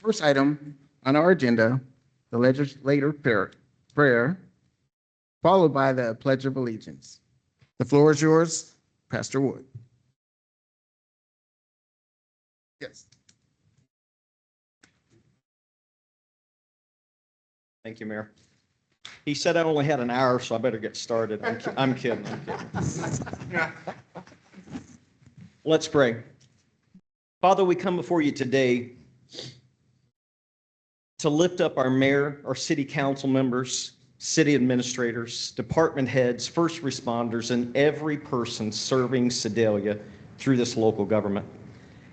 First item on our agenda, the legislative prayer, followed by the Pledge of Allegiance. The floor is yours, Pastor Wood. Yes. Thank you, Mayor. He said I only had an hour, so I better get started. I'm kidding. Let's pray. Father, we come before you today to lift up our mayor, our city council members, city administrators, department heads, first responders, and every person serving Sedalia through this local government.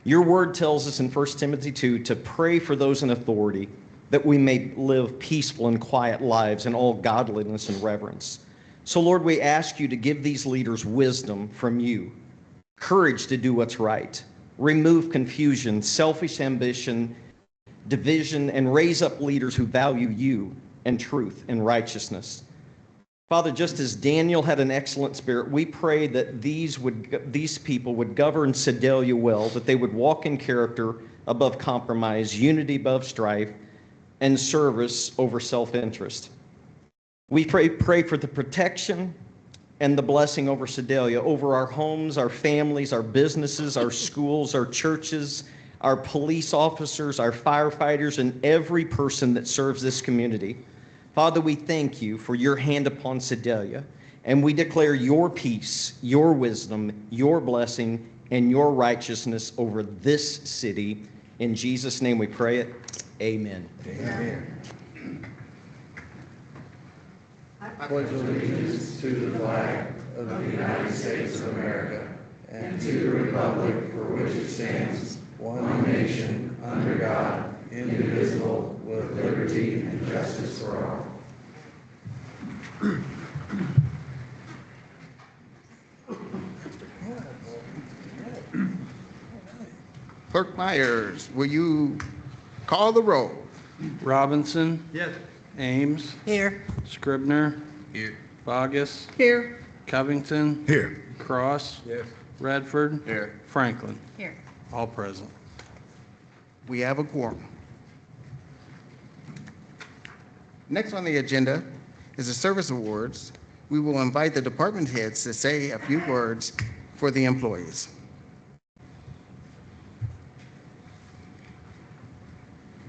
Your word tells us in 1 Timothy 2 to pray for those in authority, that we may live peaceful and quiet lives in all godliness and reverence. So, Lord, we ask you to give these leaders wisdom from you, courage to do what's right, remove confusion, selfish ambition, division, and raise up leaders who value you and truth and righteousness. Father, just as Daniel had an excellent spirit, we pray that these people would govern Sedalia well, that they would walk in character above compromise, unity above strife, and service over self-interest. We pray for the protection and the blessing over Sedalia, over our homes, our families, our businesses, our schools, our churches, our police officers, our firefighters, and every person that serves this community. Father, we thank you for your hand upon Sedalia, and we declare your peace, your wisdom, your blessing, and your righteousness over this city. In Jesus' name we pray it. Amen. Amen. I pledge allegiance to the flag of the United States of America and to the republic for which it stands, one nation, under God, indivisible, with liberty and justice for all. Clerk Myers, will you call the roll? Robinson. Yes. Ames. Here. Scribner. Here. Bogus. Here. Covington. Here. Cross. Yes. Redford. Here. Franklin. Here. All present. We have a quorum. Next on the agenda is the service awards. We will invite the department heads to say a few words for the employees.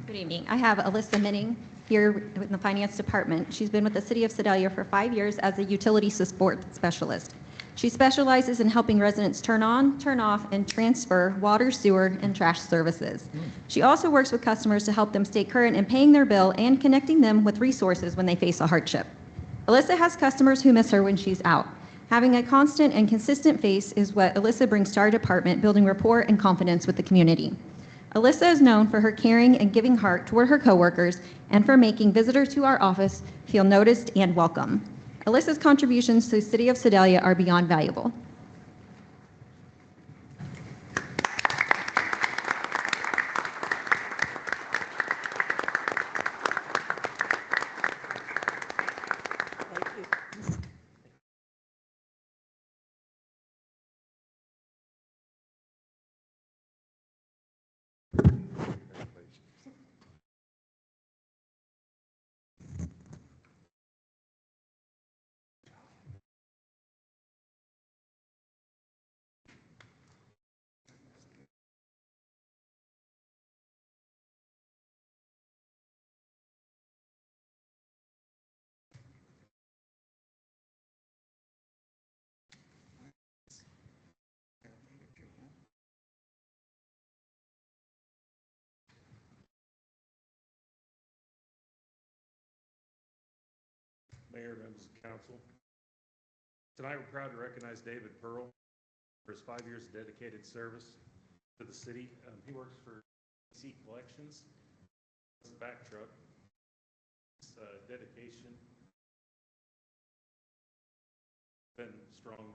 Good evening. I have Alyssa Minning here in the finance department. She's been with the city of Sedalia for 5 years as a utility support specialist. She specializes in helping residents turn on, turn off, and transfer water, sewer, and trash services. She also works with customers to help them stay current in paying their bill and connecting them with resources when they face a hardship. Alyssa has customers who miss her when she's out. Having a constant and consistent face is what Alyssa brings to our department, building rapport and confidence with the community. Alyssa is known for her caring and giving heart toward her coworkers and for making visitors to our office feel noticed and welcome. Alyssa's contributions to the city of Sedalia are beyond valuable. Mayor, members of council. Tonight we're proud to recognize David Pearl for his 5 years of dedicated service to the city. He works for DC Collections, it's a back truck. His dedication been strong.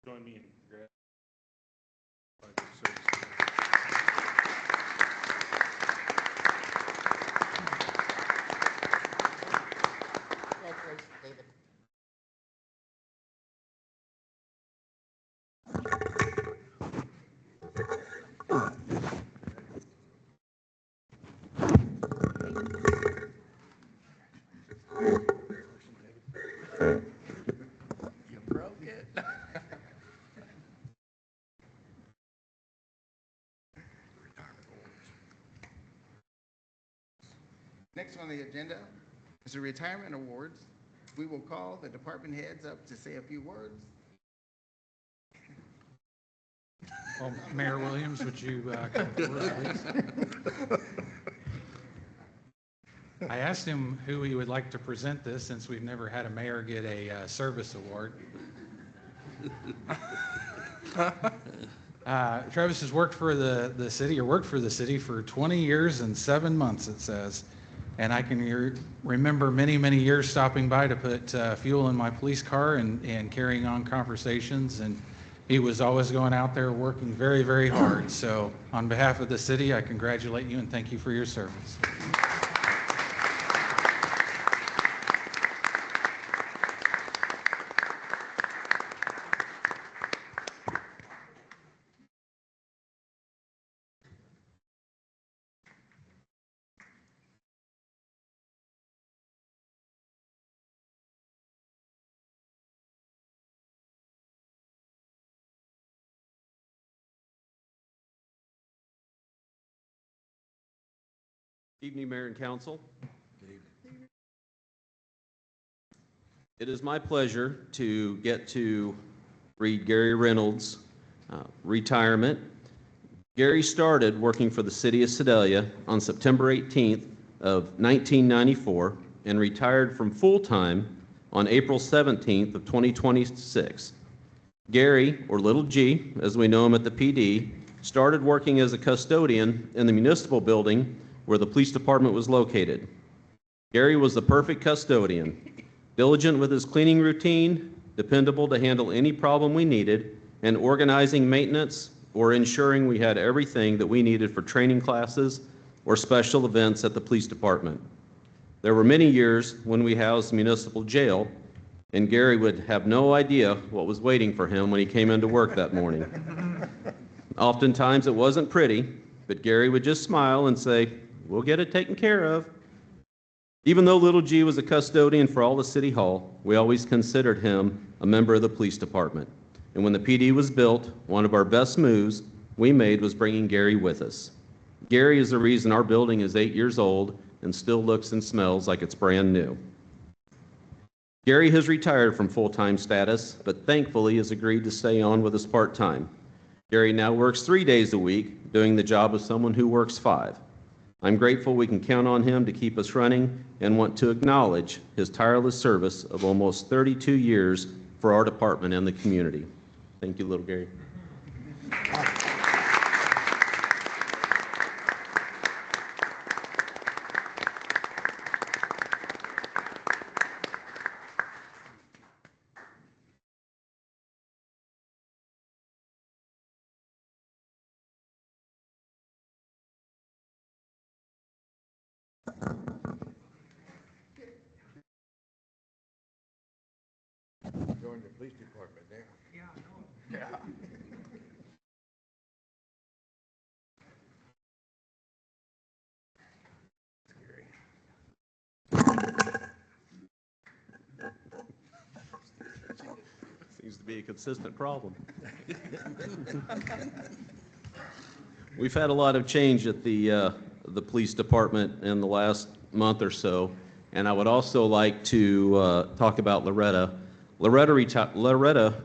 Join me in congratulating. David. You broke it. Next on the agenda is the retirement awards. We will call the department heads up to say a few words. Well, Mayor Williams, would you come forward, please? I asked him who he would like to present this, since we've never had a mayor get a service award. Travis has worked for the city, or worked for the city for 20 years and 7 months, it says. And I can remember many, many years stopping by to put fuel in my police car and carrying on conversations. And he was always going out there working very, very hard. So on behalf of the city, I congratulate you and thank you for your service. Evening, Mayor and Council. It is my pleasure to get to read Gary Reynolds' retirement. Gary started working for the City of Sedalia on September 18th of 1994 and retired from full-time on April 17th of 2026. Gary, or Little G, as we know him at the PD, started working as a custodian in the municipal building where the police department was located. Gary was the perfect custodian, diligent with his cleaning routine, dependable to handle any problem we needed, and organizing maintenance or ensuring we had everything that we needed for training classes or special events at the police department. There were many years when we housed the municipal jail, and Gary would have no idea what was waiting for him when he came into work that morning. Oftentimes it wasn't pretty, but Gary would just smile and say, "We'll get it taken care of." Even though Little G was a custodian for all the City Hall, we always considered him a member of the police department. And when the PD was built, one of our best moves we made was bringing Gary with us. Gary is the reason our building is 8 years old and still looks and smells like it's brand new. Gary has retired from full-time status, but thankfully has agreed to stay on with us part-time. Gary now works 3 days a week, doing the job of someone who works 5. I'm grateful we can count on him to keep us running and want to acknowledge his tireless service of almost 32 years for our department and the community. Thank you, little Gary. Join the police department there. Yeah. Seems to be a consistent problem. We've had a lot of change at the police department in the last month or so, and I would also like to talk about Loretta. Loretta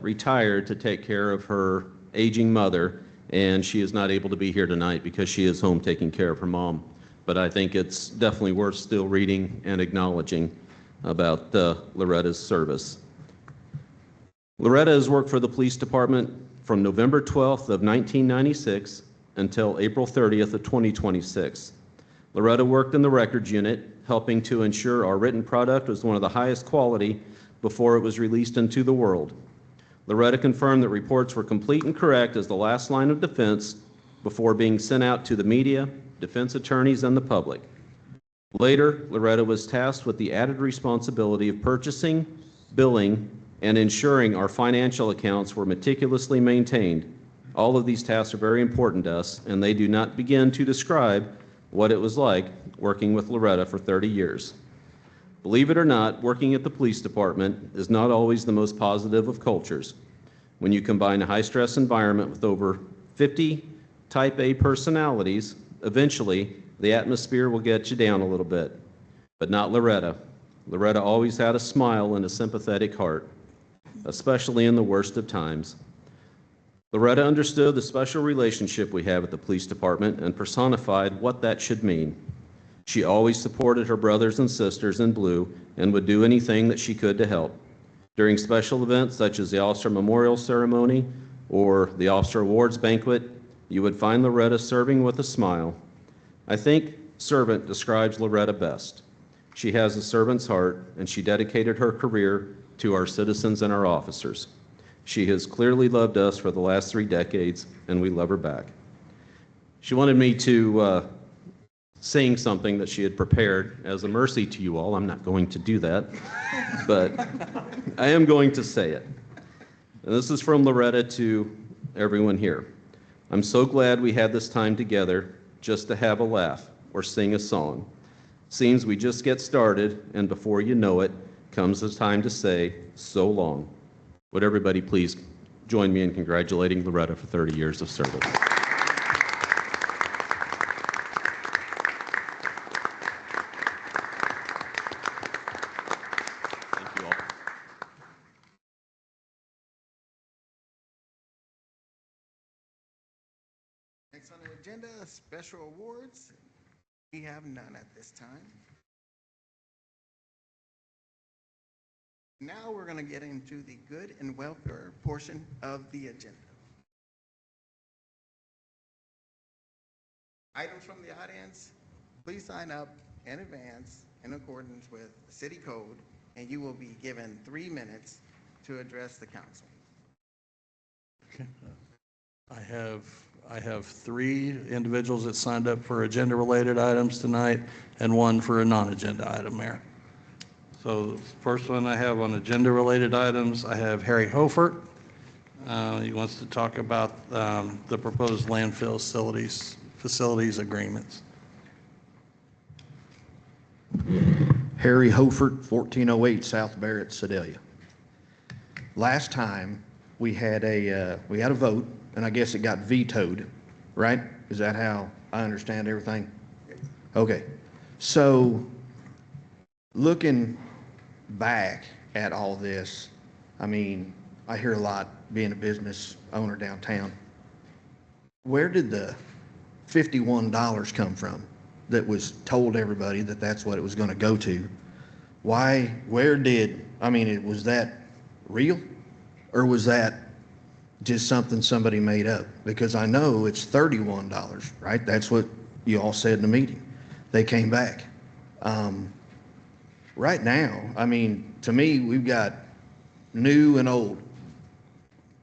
retired to take care of her aging mother, and she is not able to be here tonight because she is home taking care of her mom. But I think it's definitely worth still reading and acknowledging about Loretta's service. Loretta has worked for the police department from November 12th of 1996 until April 30th of 2026. Loretta worked in the records unit, helping to ensure our written product was one of the highest quality before it was released into the world. Loretta confirmed that reports were complete and correct as the last line of defense before being sent out to the media, defense attorneys, and the public. Later, Loretta was tasked with the added responsibility of purchasing, billing, and ensuring our financial accounts were meticulously maintained. All of these tasks are very important to us, and they do not begin to describe what it was like working with Loretta for 30 years. Believe it or not, working at the police department is not always the most positive of cultures. When you combine a high-stress environment with over 50 type A personalities, eventually the atmosphere will get you down a little bit. But not Loretta. Loretta always had a smile and a sympathetic heart, especially in the worst of times. Loretta understood the special relationship we have at the police department and personified what that should mean. She always supported her brothers and sisters in blue and would do anything that she could to help. During special events such as the Officer Memorial Ceremony or the Officer Awards Banquet, you would find Loretta serving with a smile. I think servant describes Loretta best. She has a servant's heart, and she dedicated her career to our citizens and our officers. She has clearly loved us for the last 3 decades, and we love her back. She wanted me to sing something that she had prepared as a mercy to you all. I'm not going to do that, but I am going to say it. And this is from Loretta to everyone here. I'm so glad we had this time together just to have a laugh or sing a song. Seems we just get started, and before you know it, comes the time to say, so long. Would everybody please join me in congratulating Loretta for 30 years of service. Thank you all. Next on the agenda, special awards. We have none at this time. Now we're going to get into the good and welfare portion of the agenda. Items from the audience, please sign up in advance in accordance with the city code, and you will be given 3 minutes to address the council. Okay. I have 3 individuals that signed up for agenda-related items tonight and 1 for a non-agenda item, Mayor. So the first one I have on agenda-related items, I have Harry Hofert. He wants to talk about the proposed landfill facilities agreements. Harry Hofert, 1408 South Barrett, Sedalia. Last time we had a vote, and I guess it got vetoed, right? Is that how I understand everything? Okay. So looking back at all this, I mean, I hear a lot being a business owner downtown. Where did the $51 come from that was told everybody that that's what it was going to go to? Why, was that real? Or was that just something somebody made up? Because I know it's $31, right? That's what you all said in the meeting. They came back. Right now, I mean, to me, we've got new and old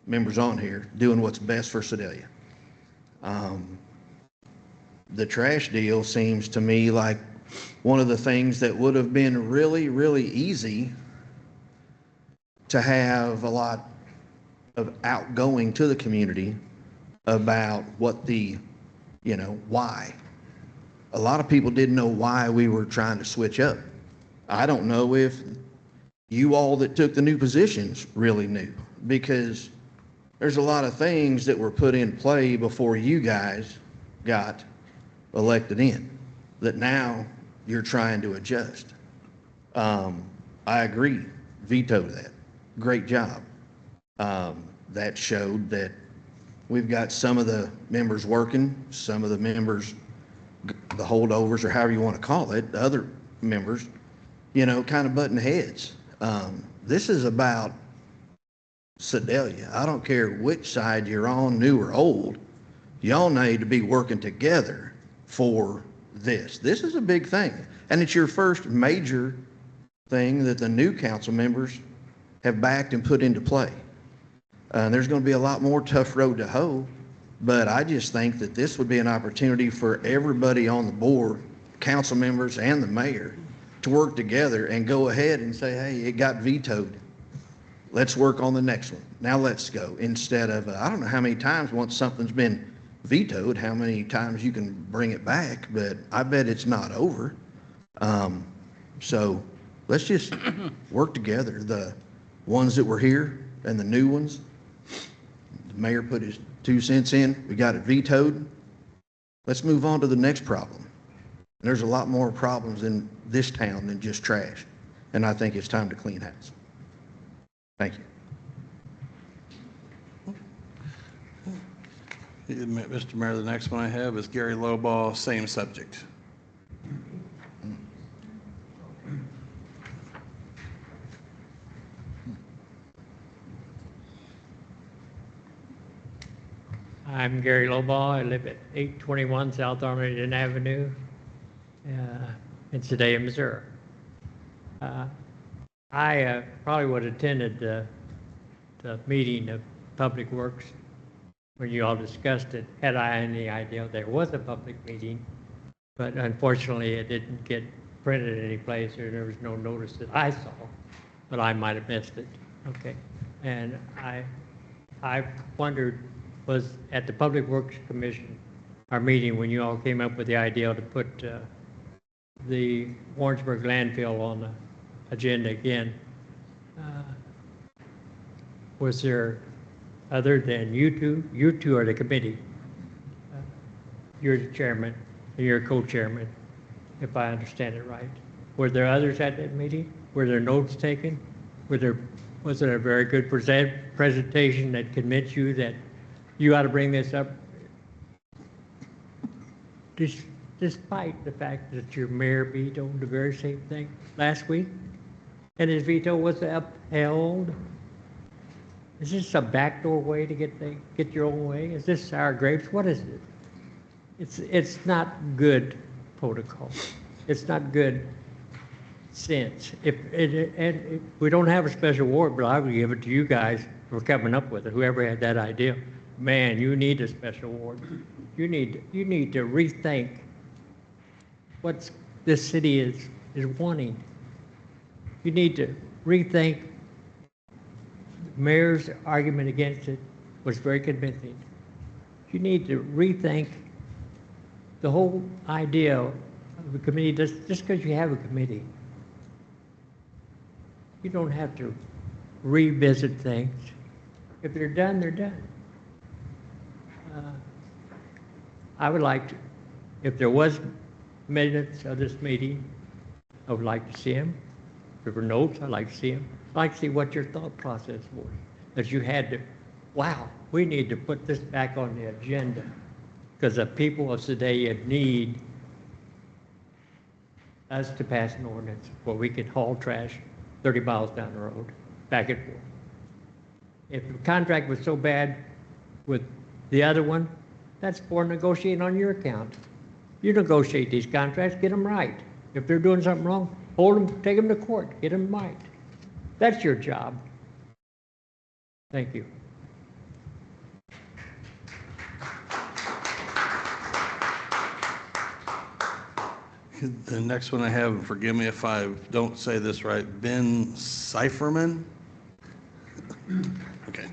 members on here doing what's best for Sedalia. The trash deal seems to me like one of the things that would have been really, really easy to have a lot of outgoing to the community about what why. A lot of people didn't know why we were trying to switch up. I don't know if you all that took the new positions really knew, because there's a lot of things that were put in play before you guys got elected in that now you're trying to adjust. I agree, veto that. Great job. That showed that we've got some of the members working, some of the members, the holdovers, or however you want to call it, the other members, kind of butting heads. This is about Sedalia. I don't care which side you're on, new or old. Y'all need to be working together for this. This is a big thing, and it's your first major thing that the new council members have backed and put into play. There's going to be a lot more tough road to hoe, but I just think that this would be an opportunity for everybody on the board, council members and the mayor, to work together and go ahead and say, hey, it got vetoed. Let's work on the next one. Now let's go. Instead of, I don't know how many times once something's been vetoed, how many times you can bring it back, but I bet it's not over. So let's just work together. The ones that were here and the new ones, the mayor put his 2 cents in, we got it vetoed. Let's move on to the next problem. And there's a lot more problems in this town than just trash. And I think it's time to clean house. Thank you. Mr. Mayor, the next one I have is Gary Lowball, same subject. I'm Gary Lowball. I live at 821 South Arlington Avenue in Sedalia, Missouri. I probably would have attended the meeting of Public Works when you all discussed it, had I any idea there was a public meeting. But unfortunately, it didn't get printed any place, or there was no notice that I saw, but I might have missed it. Okay. And I wondered, was at the Public Works Commission, our meeting, when you all came up with the idea to put the Warrensburg landfill on the agenda again, was there, other than you two are the committee, you're the chairman, and you're co-chairman, if I understand it right. Were there others at that meeting? Were there notes taken? Was it a very good presentation that convinced you that you ought to bring this up, despite the fact that your mayor vetoed the very same thing last week, and his veto was upheld? Is this a backdoor way to get your own way? Is this sour grapes? What is it? It's not good protocol. It's not good sense. If we don't have a special award, but I would give it to you guys for coming up with it. Whoever had that idea, man, you need a special award. You need to rethink what this city is wanting. You need to rethink. The mayor's argument against it was very convincing. You need to rethink the whole idea of a committee. Just because you have a committee, you don't have to revisit things. If they're done, they're done. I would like to, if there was minutes of this meeting, I would like to see them. If there were notes, I'd like to see them. I'd like to see what your thought process was. That you had to, wow, we need to put this back on the agenda because the people of Sedalia need us to pass an ordinance where we can haul trash 30 miles down the road, back and forth. If the contract was so bad with the other one, that's for negotiating on your account. You negotiate these contracts, get them right. If they're doing something wrong, hold them, take them to court, get them right. That's your job. Thank you. The next one I have, and forgive me if I don't say this right, Ben Seiferman? Okay.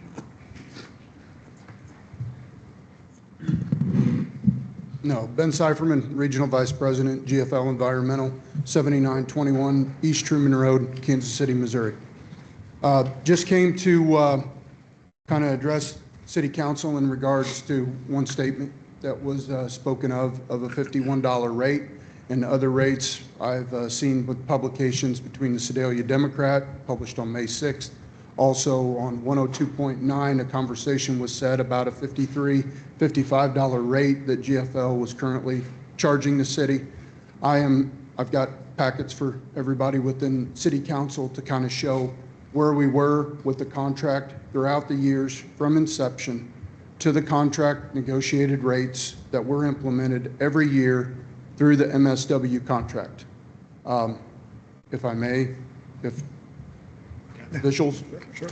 No, Ben Seiferman, Regional Vice President, GFL Environmental, 7921 East Truman Road, Kansas City, Missouri. Just came to kind of address City Council in regards to one statement that was spoken of a $51 rate. And other rates I've seen with publications between the Sedalia Democrat, published on May 6th. Also on 102.9, a conversation was said about a $53, $55 rate that GFL was currently charging the city. I've got packets for everybody within City Council to kind of show where we were with the contract throughout the years from inception to the contract negotiated rates that were implemented every year through the MSW contract. If I may, if visuals. Sure.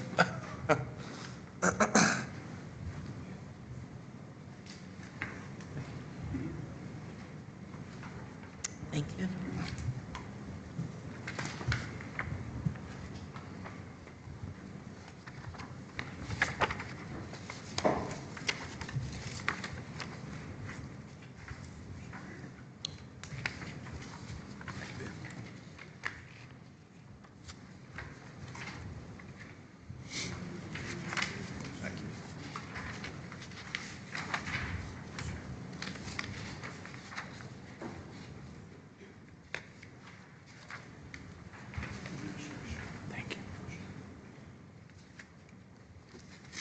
Thank you.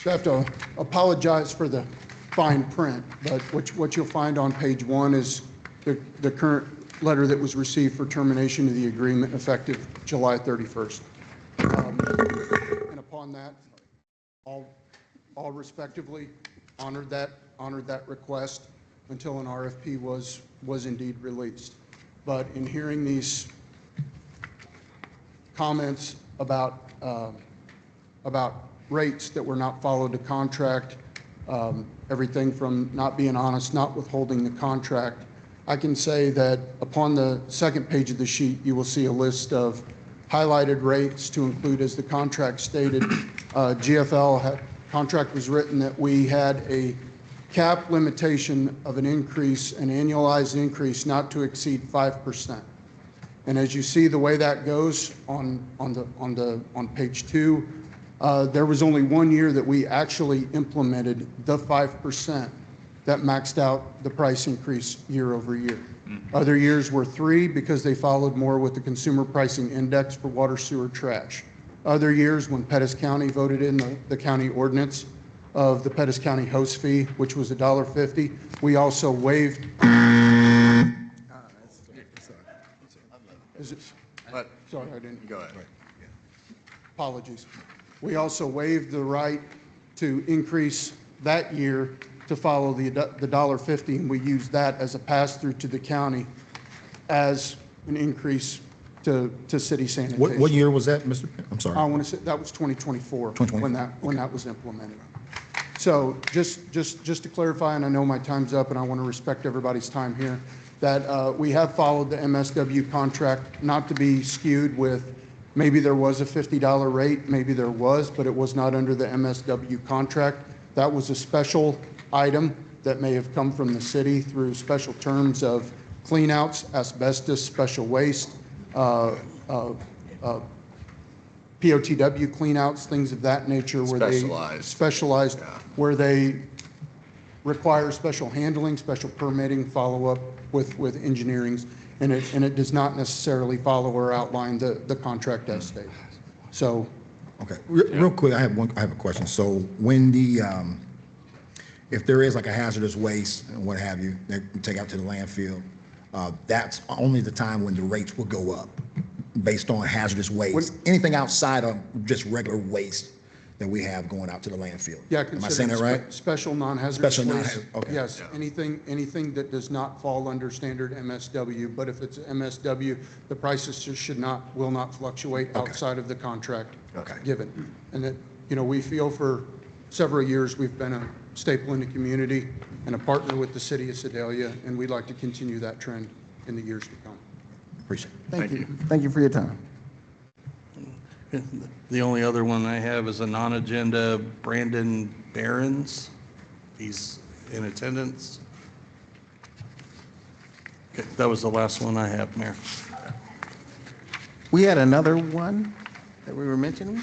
I have to apologize for the fine print, but what you'll find on page 1 is the current letter that was received for termination of the agreement effective July 31st. And upon that, all respectively honored that request until an RFP was indeed released. But in hearing these comments about rates that were not followed to contract, everything from not being honest, not withholding the contract, I can say that upon the second page of the sheet, you will see a list of highlighted rates to include, as the contract stated, contract was written that we had a cap limitation of an increase, an annualized increase not to exceed 5%. And as you see the way that goes on page 2, there was only 1 year that we actually implemented the 5% that maxed out the price increase year over year. Other years were 3 because they followed more with the consumer pricing index for water, sewer, trash. Other years, when Pettis County voted in the county ordinance of the Pettis County host fee, which was $1.50, we also waived. Is it? Sorry, I didn't. Go ahead. Apologies. We also waived the right to increase that year to follow the $1.50, and we used that as a pass-through to the county as an increase to city sanitation. What year was that, Mr.? I'm sorry. I want to say that was 2024 when that was implemented. So just to clarify, and I know my time's up, and I want to respect everybody's time here, that we have followed the MSW contract, not to be skewed with maybe there was a $50 rate, maybe there was, but it was not under the MSW contract. That was a special item that may have come from the city through special terms of cleanouts, asbestos, special waste, POTW cleanouts, things of that nature, where specialized, where they require special handling, special permitting, follow-up with engineering, and it does not necessarily follow or outline the contract as stated. So, Okay, real quick, I have a question. So when if there is like a hazardous waste and what have you, that you take out to the landfill, that's only the time when the rates will go up based on hazardous waste. Anything outside of just regular waste that we have going out to the landfill. yeah, Am I saying that right? Special non-hazardous Special waste. non-hazardous, okay. Yes, anything that does not fall under standard MSW, but if it's MSW, the prices will not fluctuate outside of the contract given. And that, we feel for several years we've been a staple in the community and a partner with the city of Sedalia, and we'd like to continue that trend in the years to come. Appreciate it. Thank you. Thank you for your time. The only other one I have is a non-agenda, Brandon Behrens. He's in attendance. Okay, that was the last one I have, Mayor. We had another one that we were mentioning.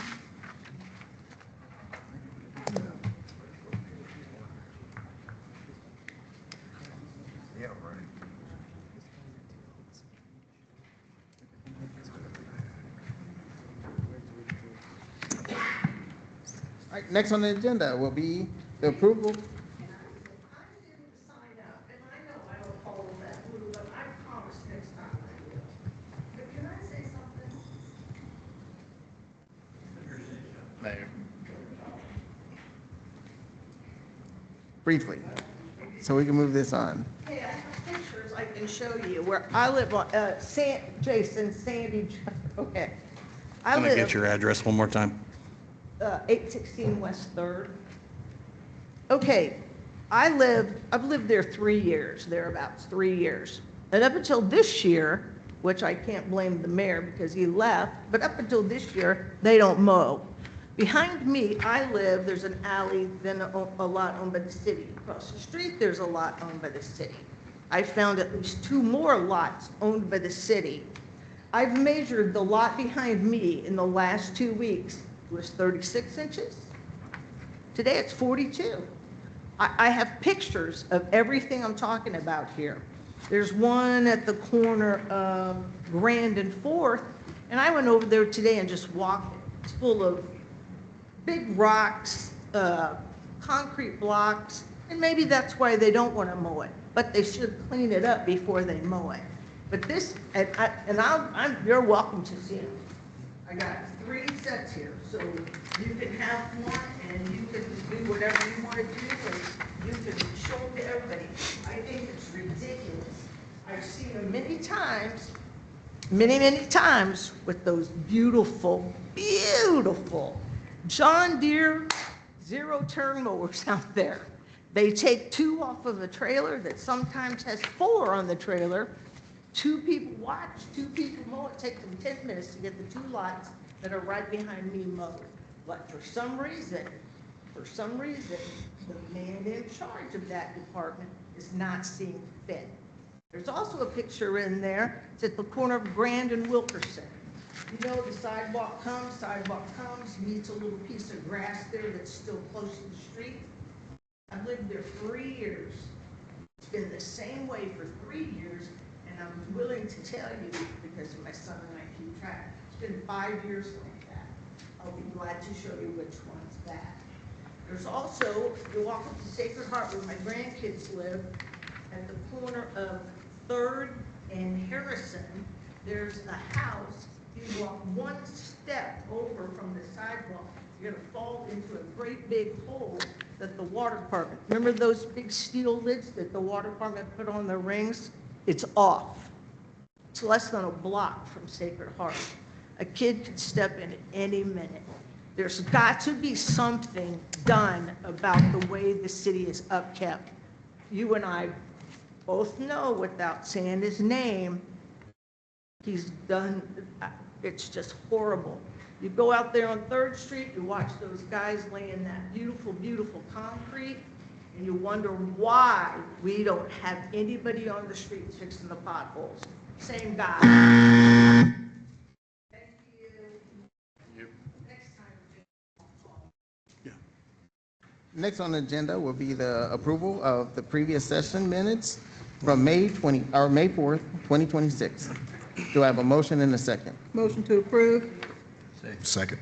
All right, next on the agenda will be the approval. Briefly, so we can move this on. Hey, I have pictures I can show you where I live on, Sandy, okay. I Can I get live, your address one more time? 816 West 3rd. Okay, I've lived there 3 years, thereabouts, 3 years. And up until this year, which I can't blame the mayor because he left, but up until this year, they don't mow. Behind me, there's an alley, then a lot owned by the city. Across the street, there's a lot owned by the city. I found at least 2 more lots owned by the city. I've measured the lot behind me in the last 2 weeks. It was 36 inches. Today it's 42. I have pictures of everything I'm talking about here. There's one at the corner of Grand and 4th, and I went over there today and just walked it. It's full of big rocks, concrete blocks, and maybe that's why they don't want to mow it, but they should clean it up before they mow it. But this, you're welcome to see them. I got 3 sets here, so you can have one and you can do whatever you want to do, and you can show them to everybody. I think it's ridiculous. I've seen them many times, many times with those beautiful, beautiful John Deere zero-turn mowers out there. They take 2 off of a trailer that sometimes has 4 on the trailer. 2 people watch, 2 people mow. It takes them 10 minutes to get the 2 lots that are right behind me mowed. But for some reason, the man in charge of that department is not seeing fit. There's also a picture in there. It's at the corner of Grand and Wilkerson. You know, the sidewalk comes, meets a little piece of grass there that's still close to the street. I've lived there 3 years. It's been the same way for 3 years, and I'm willing to tell you, because my son and I keep track, it's been 5 years like that. I'll be glad to show you which one's that. There's also, you walk up to Sacred Heart where my grandkids live, at the corner of 3rd and Harrison, there's a house. You walk 1 step over from the sidewalk, you're gonna fall into a great big hole that the water department, remember those big steel lids that the water department put on the rings? It's off. It's less than a block from Sacred Heart. A kid could step in at any minute. There's got to be something done about the way the city is upkept. You and I both know, without saying his name, he's done, it's just horrible. You go out there on 3rd Street, you watch those guys laying that beautiful, beautiful concrete, and you wonder why we don't have anybody on the streets fixing the potholes. Same guy. Thank you. Next time. Next on the agenda will be the approval of the previous session minutes from May 4th, 2026. Do I have a motion and a second? Motion to approve. Second.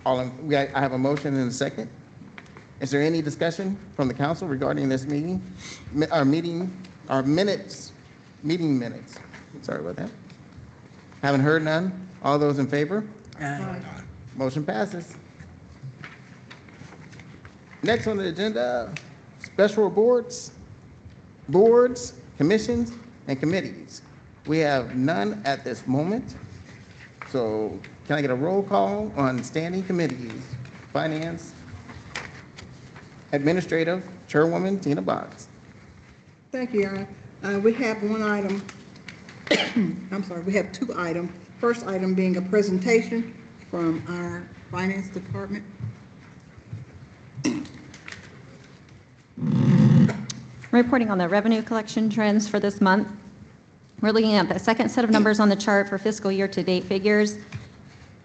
I have a motion and a second. Is there any discussion from the council regarding this meeting? Meeting minutes. Sorry about that. Haven't heard none. All those in favor? Aye. Motion passes. Next on the agenda, special boards, commissions, and committees. We have none at this moment. So can I get a roll call on standing committees? Finance, Administrative, Chairwoman Tina Boggs. Thank you, Aaron. We have one item, I'm sorry, we have 2 items. First item being a presentation from our Finance Department. Reporting on the revenue collection trends for this month. We're looking at the second set of numbers on the chart for fiscal year-to-date figures.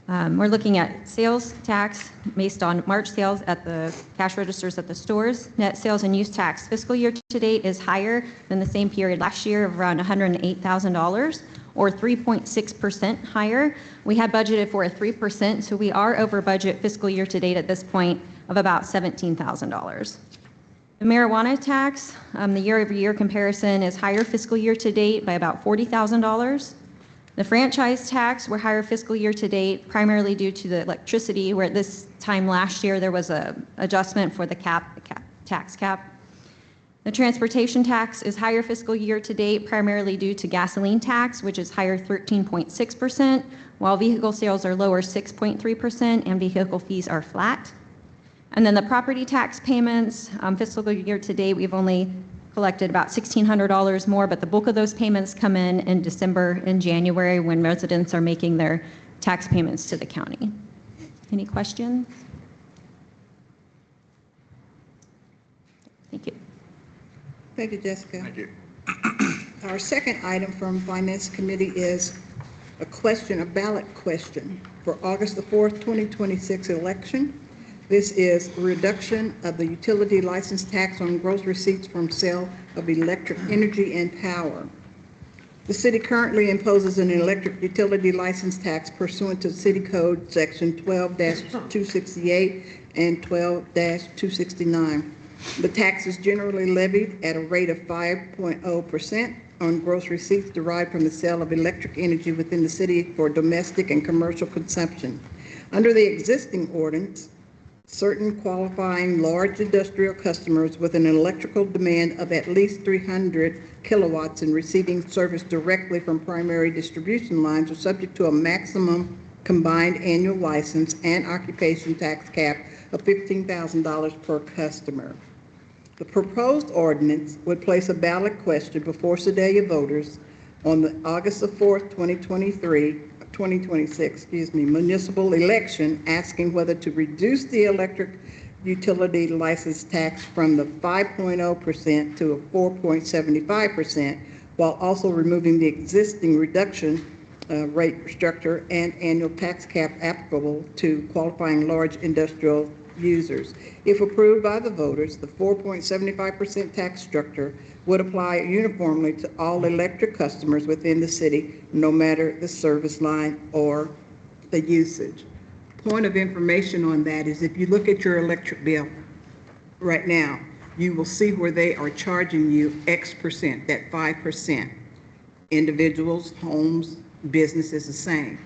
We're looking at sales tax based on March sales at the cash registers at the stores. Net sales and use tax fiscal year-to-date is higher than the same period last year of around $108,000, or 3.6% higher. We had budgeted for a 3%, so we are over budget fiscal year-to-date at this point of about $17,000. The marijuana tax, the year-over-year comparison is higher fiscal year-to-date by about $40,000. The franchise tax, we're higher fiscal year-to-date primarily due to the electricity, where at this time last year there was a adjustment for the tax cap. The transportation tax is higher fiscal year-to-date primarily due to gasoline tax, which is higher 13.6%, while vehicle sales are lower 6.3% and vehicle fees are flat. And then the property tax payments, fiscal year-to-date, we've only collected about $1,600 more, but the bulk of those payments come in December and January when residents are making their tax payments to the county. Any questions? Thank you. Thank you, Jessica. Thank you. Our second item from Finance Committee is a ballot question for August the 4th, 2026 election. This is reduction of the utility license tax on gross receipts from sale of electric energy and power. The city currently imposes an electric utility license tax pursuant to City Code Section 12-268 and 12-269. The tax is generally levied at a rate of 5.0% on gross receipts derived from the sale of electric energy within the city for domestic and commercial consumption. Under the existing ordinance, certain qualifying large industrial customers with an electrical demand of at least 300 kilowatts and receiving service directly from primary distribution lines are subject to a maximum combined annual license and occupation tax cap of $15,000 per customer. The proposed ordinance would place a ballot question before Sedalia voters on the August the 4th, 2026, municipal election, asking whether to reduce the electric utility license tax from the 5.0% to a 4.75%, while also removing the existing reduction rate structure and annual tax cap applicable to qualifying large industrial users. If approved by the voters, the 4.75% tax structure would apply uniformly to all electric customers within the city, no matter the service line or the usage. Point of information on that is if you look at your electric bill right now, you will see where they are charging you X percent, that 5%. Individuals, homes, businesses, the same.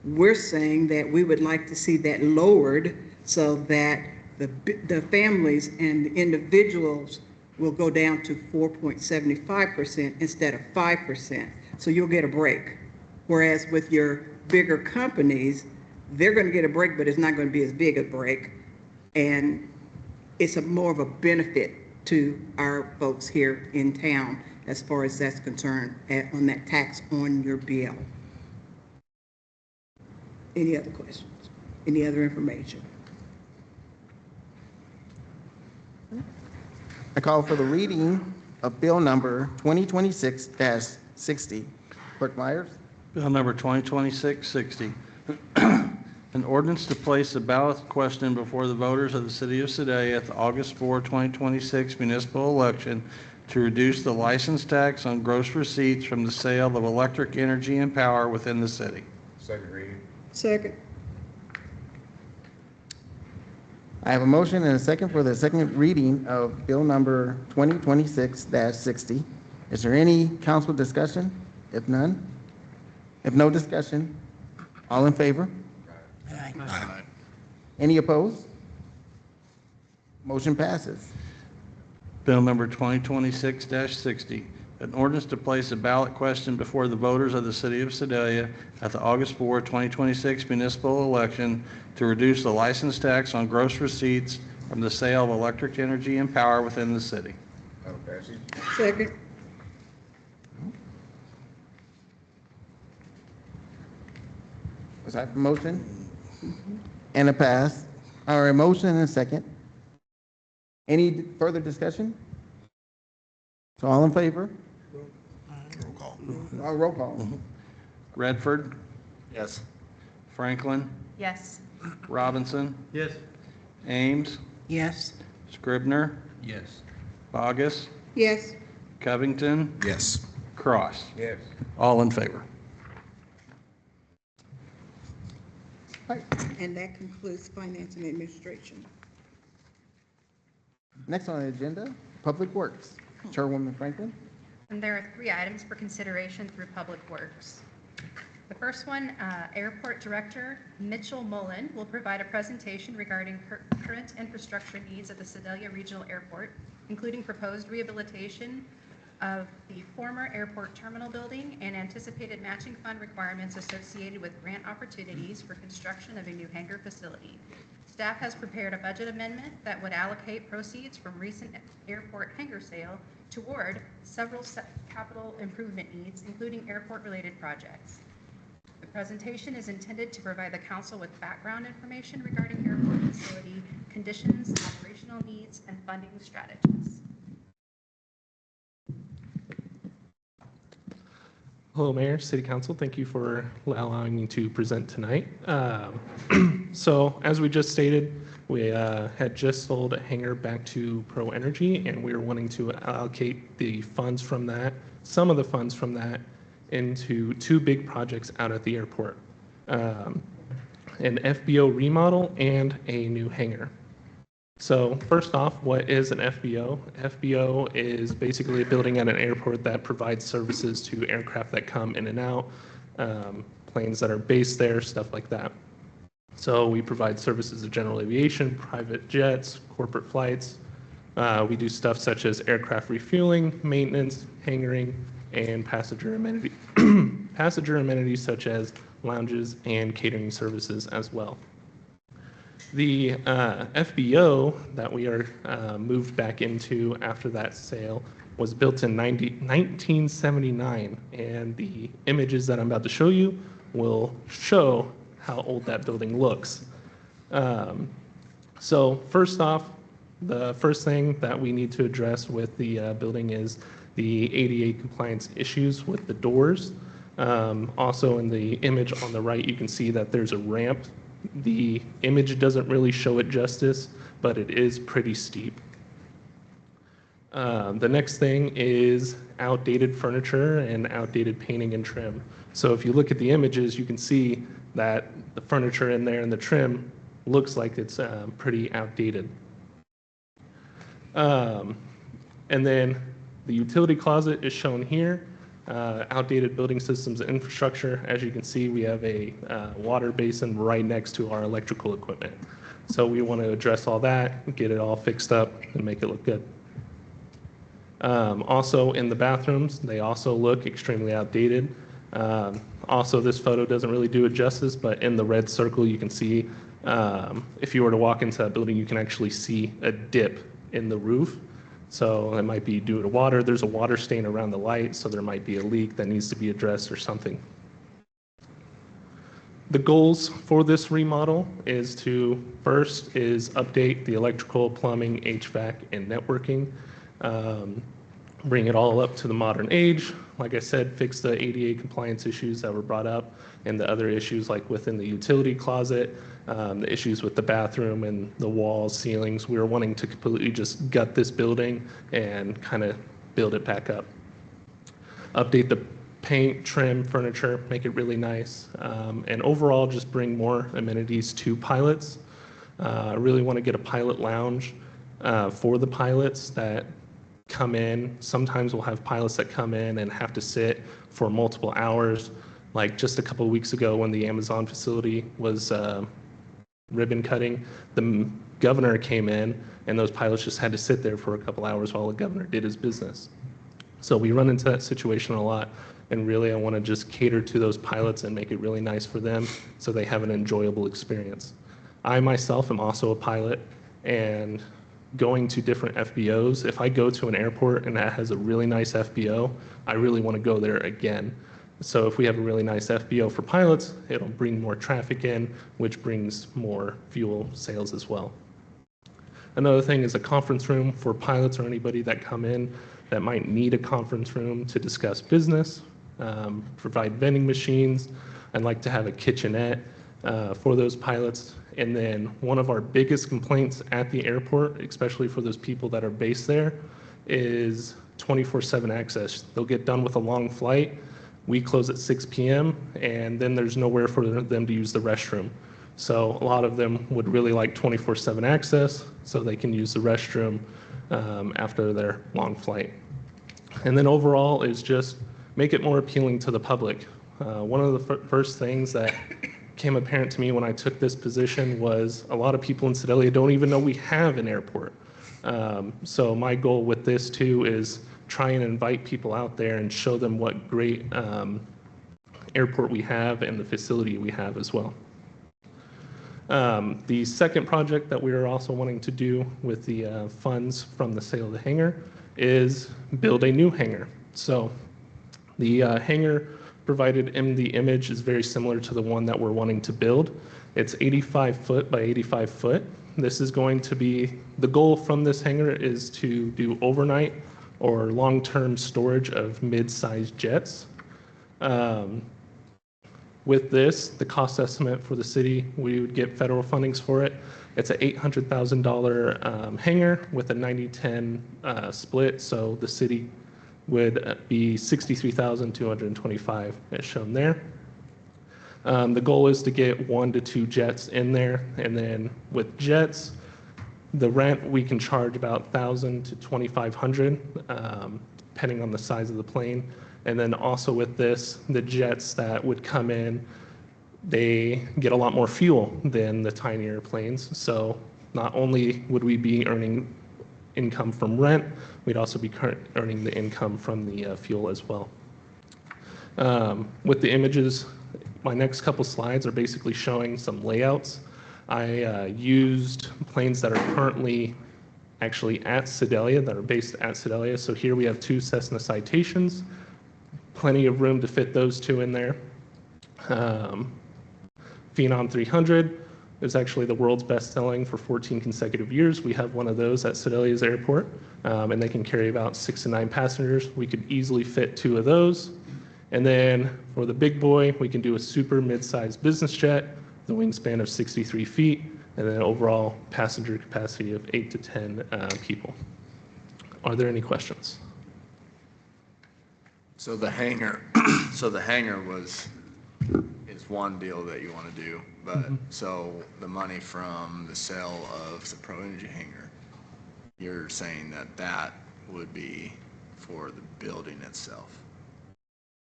We're saying that we would like to see that lowered so that the families and the individuals will go down to 4.75% instead of 5%. So you'll get a break. Whereas with your bigger companies, they're going to get a break, but it's not going to be as big a break. And it's more of a benefit to our folks here in town as far as that's concerned on that tax on your bill. Any other questions? Any other information? I call for the reading of bill number 2026-60. Clerk Myers? Bill number 2026-60. An ordinance to place a ballot question before the voters of the city of Sedalia at the August 4, 2026 municipal election to reduce the license tax on gross receipts from the sale of electric energy and power within the city. Second reading. Second. I have a motion and a second for the second reading of bill number 2026-60. Is there any council discussion? If none? If no discussion, all in favor? Aye. Any opposed? Motion passes. Bill number 2026-60, an ordinance to place a ballot question before the voters of the city of Sedalia at the August 4, 2026 municipal election to reduce the license tax on gross receipts from the sale of electric energy and power within the city. Second. Was that a motion? And a pass, or a motion and a second. Any further discussion? So all in favor? Roll call. Roll call. Redford, Yes. Franklin, Yes. Robinson, Yes. Ames, Yes. Scribner, Yes. Bogus, Yes. Covington, Yes. Cross. Yes. All in favor. And that concludes finance and administration. Next on the agenda, Public Works. Chairwoman Franklin. And there are 3 items for consideration through Public Works. The first one, Airport Director Mitchell Mullen will provide a presentation regarding current infrastructure needs at the Sedalia Regional Airport, including proposed rehabilitation of the former airport terminal building and anticipated matching fund requirements associated with grant opportunities for construction of a new hangar facility. Staff has prepared a budget amendment that would allocate proceeds from recent airport hangar sale toward several capital improvement needs, including airport-related projects. The presentation is intended to provide the council with background information regarding airport facility conditions, operational needs, and funding strategies. Hello, Mayor, City Council. Thank you for allowing me to present tonight. So, as we just stated, we had just sold a hangar back to Pro Energy, and we are wanting to allocate the funds from that, some of the funds from that, into two big projects out at the airport, an FBO remodel and a new hangar. So first off, what is an FBO? FBO is basically a building at an airport that provides services to aircraft that come in and out, planes that are based there, stuff like that. So we provide services to general aviation, private jets, corporate flights. We do stuff such as aircraft refueling, maintenance, hangaring, and passenger amenities such as lounges and catering services as well. The FBO that we are moved back into after that sale was built in 1979, and the images that I'm about to show you will show how old that building looks. So first off, the first thing that we need to address with the building is the ADA compliance issues with the doors. Also in the image on the right, you can see that there's a ramp. The image doesn't really show it justice, but it is pretty steep. The next thing is outdated furniture and outdated painting and trim. So if you look at the images, you can see that the furniture in there and the trim looks like it's pretty outdated. And then the utility closet is shown here. Outdated building systems and infrastructure. As you can see, we have a water basin right next to our electrical equipment. So we want to address all that, get it all fixed up, and make it look good. Also in the bathrooms, they also look extremely outdated. Also, this photo doesn't really do it justice, but in the red circle, you can see if you were to walk into that building, you can actually see a dip in the roof. So it might be due to water. There's a water stain around the light, so there might be a leak that needs to be addressed or something. The goals for this remodel is to, first is update the electrical, plumbing, HVAC, and networking. Bring it all up to the modern age. Like I said, fix the ADA compliance issues that were brought up and the other issues like within the utility closet, the issues with the bathroom and the walls, ceilings. We were wanting to completely just gut this building and kind of build it back up. Update the paint, trim, furniture, make it really nice, and overall just bring more amenities to pilots. I really want to get a pilot lounge for the pilots that come in. Sometimes we'll have pilots that come in and have to sit for multiple hours. Like just a couple of weeks ago when the Amazon facility was ribbon cutting, the governor came in and those pilots just had to sit there for a couple hours while the governor did his business. So we run into that situation a lot, and really I want to just cater to those pilots and make it really nice for them so they have an enjoyable experience. I myself am also a pilot, and going to different FBOs, if I go to an airport and that has a really nice FBO, I really want to go there again. So if we have a really nice FBO for pilots, it'll bring more traffic in, which brings more fuel sales as well. Another thing is a conference room for pilots or anybody that come in that might need a conference room to discuss business, provide vending machines. I'd like to have a kitchenette for those pilots. And then one of our biggest complaints at the airport, especially for those people that are based there, is 24/7 access. They'll get done with a long flight. We close at 6 p.m. and then there's nowhere for them to use the restroom. So a lot of them would really like 24/7 access so they can use the restroom after their long flight. And then overall is just make it more appealing to the public. One of the first things that became apparent to me when I took this position was a lot of people in Sedalia don't even know we have an airport. So my goal with this too is try and invite people out there and show them what great airport we have and the facility we have as well. The second project that we are also wanting to do with the funds from the sale of the hangar is build a new hangar. So the hangar provided in the image is very similar to the one that we're wanting to build. It's 85 foot by 85 foot. This is going to be, the goal from this hangar is to do overnight or long-term storage of mid-sized jets. With this, the cost estimate for the city, we would get federal fundings for it. It's an $800,000 hangar with a 90-10 split, so the city would be $63,225 as shown there. The goal is to get 1 to 2 jets in there, and then with jets, the rent we can charge about $1,000 to $2,500, depending on the size of the plane. And then also with this, the jets that would come in, they get a lot more fuel than the tinier planes. So not only would we be earning income from rent, we'd also be earning the income from the fuel as well. With the images, my next couple slides are basically showing some layouts. I used planes that are currently actually at Sedalia, that are based at Sedalia. So here we have 2 Cessna Citations, plenty of room to fit those 2 in there. Phenom 300 is actually the world's best selling for 14 consecutive years. We have one of those at Sedalia's airport, and they can carry about 6 to 9 passengers. We could easily fit 2 of those. And then for the big boy, we can do a super mid-sized business jet, the wingspan of 63 feet, and then overall passenger capacity of 8 to 10 people. Are there any questions? So the hangar, is one deal that you want to do, but so the money from the sale of the Pro Energy hangar, you're saying that that would be for the building itself?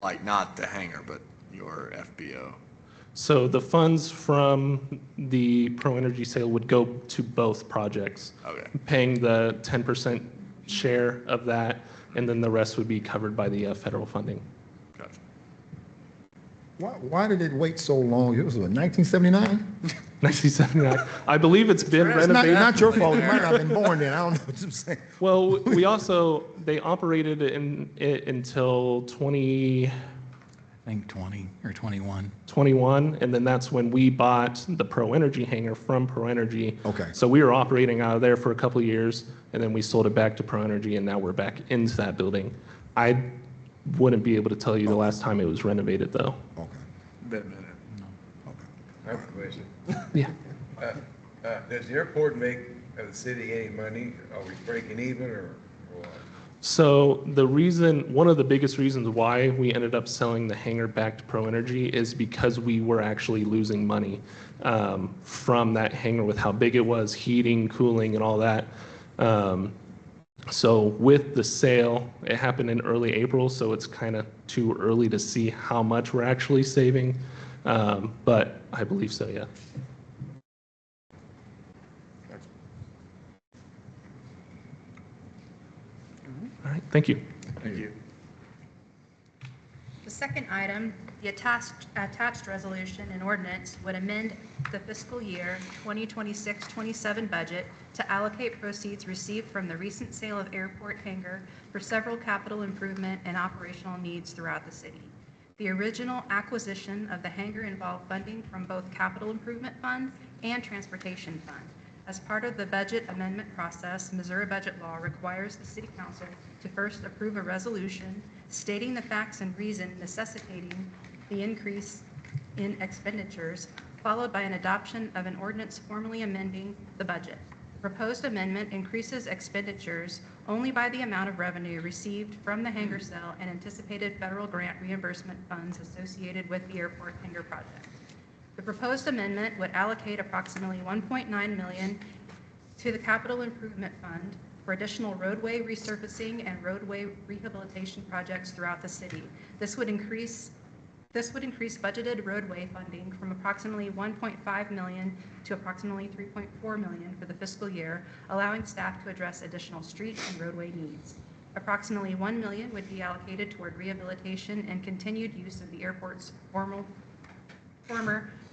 Like not the hangar, but your FBO? So the funds from the Pro Energy sale would go to both projects. Okay. Paying the 10% share of that, and then the rest would be covered by the federal funding. Gotcha. Why did it wait so long? It was what, 1979? 1979. I believe it's been renovated. Not your fault. You might not have been born then. I don't know what you're saying. Well, they operated it until 2021, and then that's when we bought the Pro Energy hangar from Pro Energy. Okay. So we were operating out of there for a couple of years, and then we sold it back to Pro Energy, and now we're back into that building. I wouldn't be able to tell you the last time it was renovated, though. Okay. Been a minute. I have a question. Yeah. Does the airport make the city any money? Are we breaking even or what? So one of the biggest reasons why we ended up selling the hangar back to Pro Energy is because we were actually losing money from that hangar with how big it was, heating, cooling, and all that. So with the sale, it happened in early April, so it's kind of too early to see how much we're actually saving, but I believe so, yeah. All right, thank you. Thank you. The second item, the attached resolution and ordinance would amend the fiscal year 2026-27 budget to allocate proceeds received from the recent sale of airport hangar for several capital improvement and operational needs throughout the city. The original acquisition of the hangar involved funding from both capital improvement fund and transportation fund. As part of the budget amendment process, Missouri budget law requires the city council to first approve a resolution stating the facts and reason necessitating the increase in expenditures, followed by an adoption of an ordinance formally amending the budget. The proposed amendment increases expenditures only by the amount of revenue received from the hangar sale and anticipated federal grant reimbursement funds associated with the airport hangar project. The proposed amendment would allocate approximately $1.9 million to the Capital Improvement Fund for additional roadway resurfacing and roadway rehabilitation projects throughout the city. This would increase budgeted roadway funding from approximately $1.5 million to approximately $3.4 million for the fiscal year, allowing staff to address additional street and roadway needs. Approximately $1 million would be allocated toward rehabilitation and continued use of the airport's former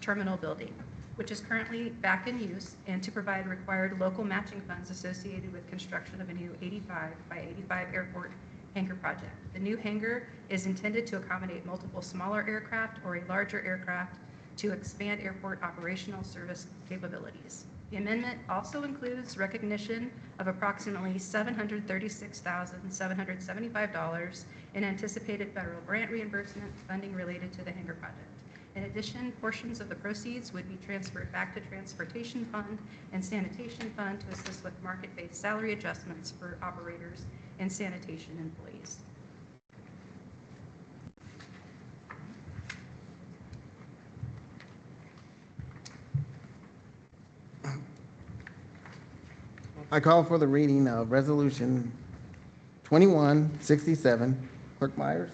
terminal building, which is currently back in use, and to provide required local matching funds associated with construction of a new 85 by 85 airport hangar project. The new hangar is intended to accommodate multiple smaller aircraft or a larger aircraft to expand airport operational service capabilities. The amendment also includes recognition of approximately $736,775 in anticipated federal grant reimbursement funding related to the hangar project. In addition, portions of the proceeds would be transferred back to Transportation Fund and Sanitation Fund to assist with market-based salary adjustments for operators and sanitation employees. I call for the reading of Resolution 2167. Clerk Myers?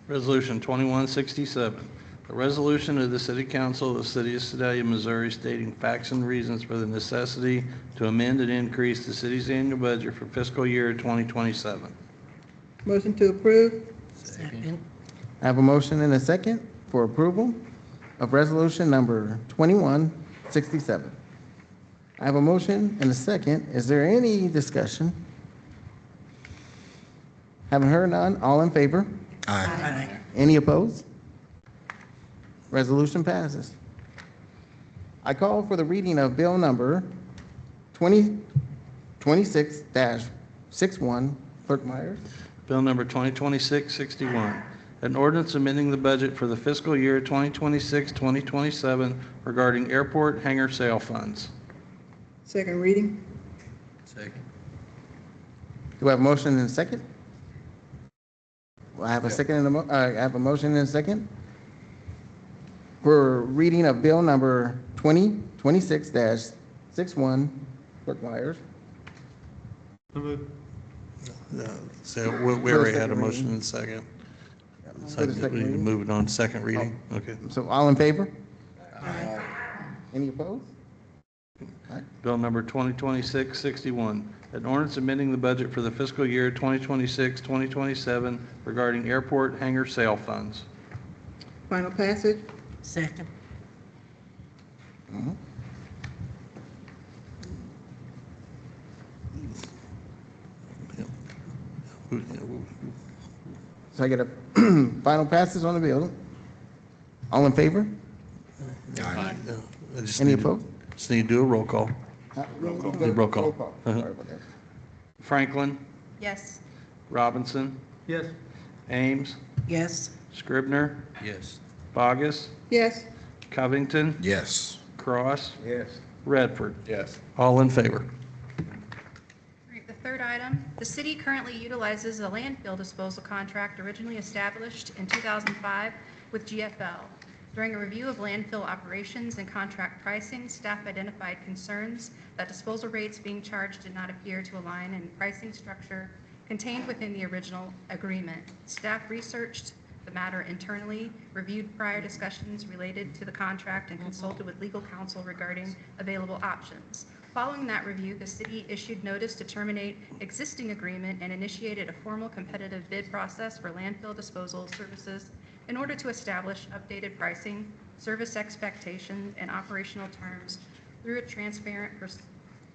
Resolution 2167, a resolution of the City Council of the City of Sedalia, Missouri, stating facts and reasons for the necessity to amend and increase the city's annual budget for fiscal year 2027. Motion to approve? I have a motion and a second for approval of Resolution number 2167. I have a motion and a second. Is there any discussion? Haven't heard none. All in favor? Aye. Any opposed? Resolution passes. I call for the reading of Bill number 2026-61. Clerk Myers? Bill number 2026-61, an ordinance amending the budget for the fiscal year 2026-2027 regarding airport hangar sale funds. Second reading? Second. Do I have a motion and a second? I have a second and I have a motion and a second for reading of Bill number 2026-61. Clerk Myers? So we already had a motion and a second. So For the second we need to reading? move it on to second reading. Okay. So all in favor? Any opposed? Bill number 2026-61, an ordinance amending the budget for the fiscal year 2026-2027 regarding airport hangar sale funds. Final passage? Second. So I get a final passes on the bill. All in favor? I just Any need to- opposed? Just need to do a roll call. Roll call. Uh-huh. Sorry about that. Franklin, Yes. Robinson, Yes. Ames, Yes. Scribner, Yes. Bogus, Yes. Covington, Yes. Cross, Yes. Redford. Yes. All in favor? Right, the third item, the city currently utilizes a landfill disposal contract originally established in 2005 with GFL. During a review of landfill operations and contract pricing, staff identified concerns that disposal rates being charged did not appear to align in pricing structure contained within the original agreement. Staff researched the matter internally, reviewed prior discussions related to the contract, and consulted with legal counsel regarding available options. Following that review, the city issued notice to terminate existing agreement and initiated a formal competitive bid process for landfill disposal services in order to establish updated pricing, service expectations, and operational terms through a transparent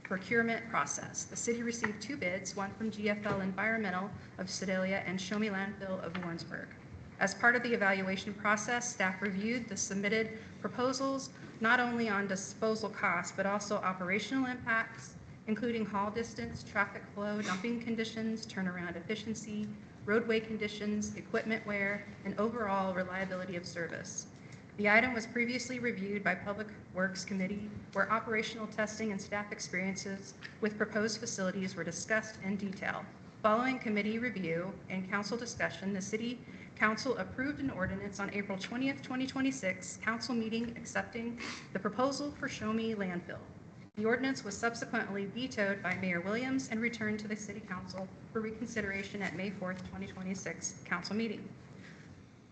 procurement process. The city received 2 bids, one from GFL Environmental of Sedalia and Show Me Landfill of Warrensburg. As part of the evaluation process, staff reviewed the submitted proposals not only on disposal costs, but also operational impacts, including haul distance, traffic flow, dumping conditions, turnaround efficiency, roadway conditions, equipment wear, and overall reliability of service. The item was previously reviewed by Public Works Committee, where operational testing and staff experiences with proposed facilities were discussed in detail. Following committee review and council discussion, the City Council approved an ordinance on April 20th, 2026, council meeting accepting the proposal for Show Me Landfill. The ordinance was subsequently vetoed by Mayor Williams and returned to the City Council for reconsideration at May 4th, 2026 council meeting.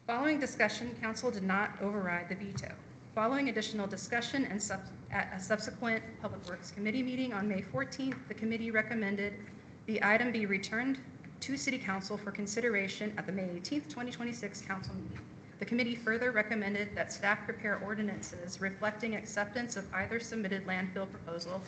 Following discussion, council did not override the veto. Following additional discussion and at a subsequent Public Works Committee meeting on May 14th, the committee recommended the item be returned to City Council for consideration at the May 18th, 2026 council meeting. The committee further recommended that staff prepare ordinances reflecting acceptance of either submitted landfill proposal,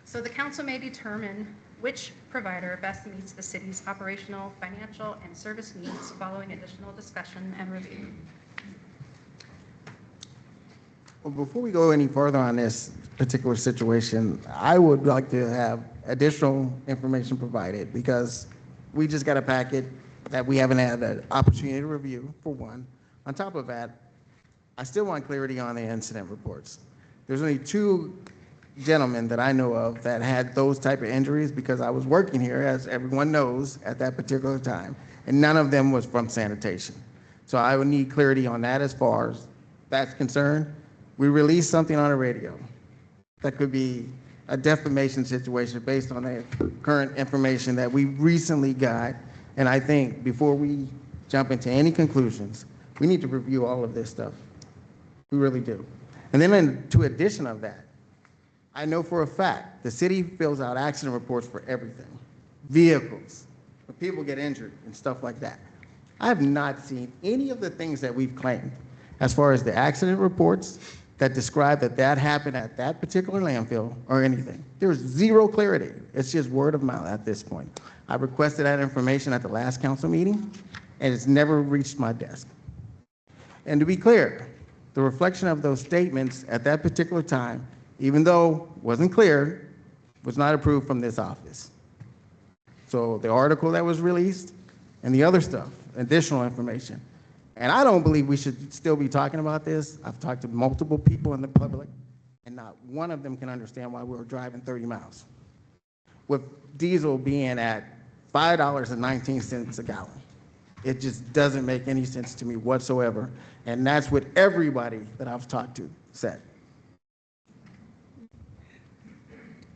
so the council may determine which provider best meets the city's operational, financial, and service needs following additional discussion and review. Well, before we go any further on this particular situation, I would like to have additional information provided because we just got a packet that we haven't had an opportunity to review, for one. On top of that, I still want clarity on the incident reports. There's only 2 gentlemen that I know of that had those type of injuries because I was working here, as everyone knows, at that particular time, and none of them was from sanitation. So I would need clarity on that as far as that's concerned. We released something on the radio that could be a defamation situation based on the current information that we recently got. And I think before we jump into any conclusions, we need to review all of this stuff. We really do. And then to addition of that, I know for a fact the city fills out accident reports for everything. Vehicles, when people get injured and stuff like that. I have not seen any of the things that we've claimed as far as the accident reports that describe that that happened at that particular landfill or anything. There's zero clarity. It's just word of mouth at this point. I requested that information at the last council meeting, and it's never reached my desk. And to be clear, the reflection of those statements at that particular time, even though it wasn't clear, was not approved from this office. So the article that was released and the other stuff, additional information. And I don't believe we should still be talking about this. I've talked to multiple people in the public, and not one of them can understand why we were driving 30 miles. With diesel being at $5.19 a gallon. It just doesn't make any sense to me whatsoever. And that's what everybody that I've talked to said.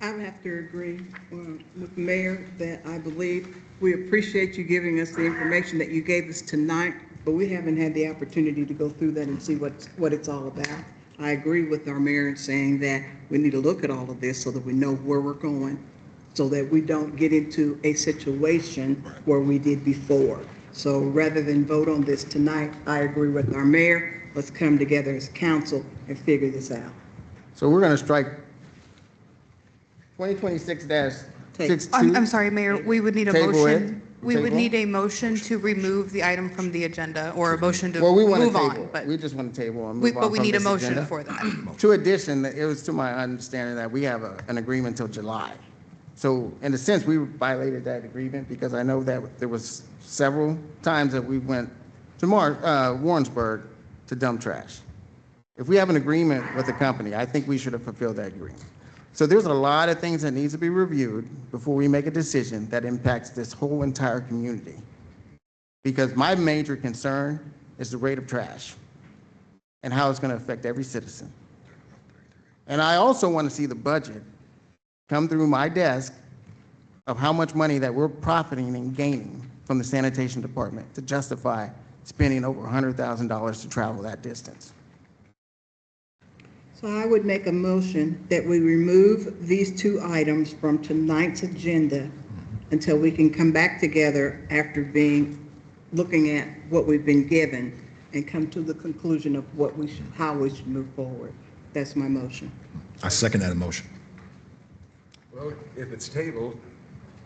I would have to agree with the mayor that I believe we appreciate you giving us the information that you gave us tonight, but we haven't had the opportunity to go through that and see what it's all about. I agree with our mayor in saying that we need to look at all of this so that we know where we're going, so that we don't get into a situation where we did before. So rather than vote on this tonight, I agree with our mayor. Let's come together as council and figure this out. So we're going to strike 2026-62. I'm sorry, Mayor, we would need a Table it. motion. We would Table? need a motion to remove the item from the agenda, or a motion to Well, we want to move table. on, but We just want to table and move on but we from need a this motion agenda. for that. To addition, it was to my understanding that we have an agreement till July. So in a sense, we violated that agreement because I know that there was several times that we went to Warrensburg to dump trash. If we have an agreement with the company, I think we should have fulfilled that agreement. So there's a lot of things that needs to be reviewed before we make a decision that impacts this whole entire community. Because my major concern is the rate of trash and how it's going to affect every citizen. And I also want to see the budget come through my desk of how much money that we're profiting and gaining from the sanitation department to justify spending over $100,000 to travel that distance. So I would make a motion that we remove these two items from tonight's agenda until we can come back together after looking at what we've been given and come to the conclusion of how we should move forward. That's my motion. I second that motion. Well, if it's tabled,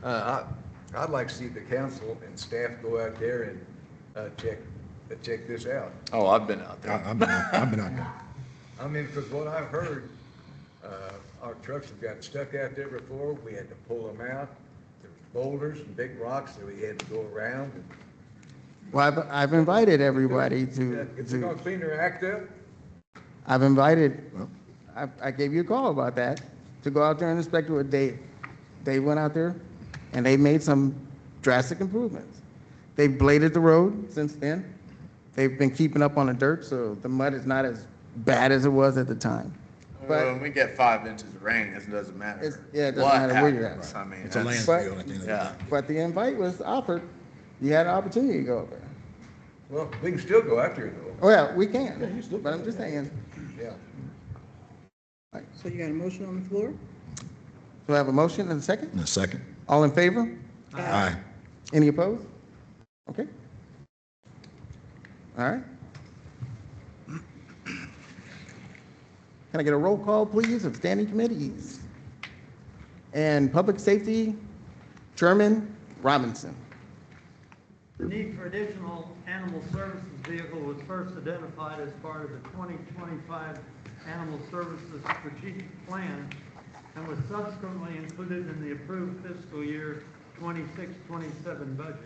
I'd like to see the council and staff go out there and check this out. Oh, I've been out there. I've been out there. I mean, because what I've heard, our trucks have got stuck out there before. We had to pull them out. There was boulders and big rocks that we had to go around. Well, I've invited everybody to. Is it going to clean their act up? I've invited, I gave you a call about that, to go out there and inspect what they went out there and they made some drastic improvements. They've bladed the road since then. They've been keeping up on the dirt, so the mud is not as bad as it was at the time. Well, when we get 5 inches of rain, it doesn't matter. It doesn't what matter where you're happens. at. I mean, It's a that's- landfill at the end of the day. Yeah. But the invite was offered. You had an opportunity to go up there. Well, we can still go out there though. Oh, yeah, we can, but I'm just saying. Yeah. So you got a motion on the floor? Do I have a motion and a second? And a second. All in favor? Aye. Any opposed? Okay. All right. Can I get a roll call, please, of standing committees? And Public Safety, Chairman Robinson. The need for additional animal services vehicle was first identified as part of the 2025 Animal Services Strategic Plan and was subsequently included in the approved fiscal year 26-27 budget.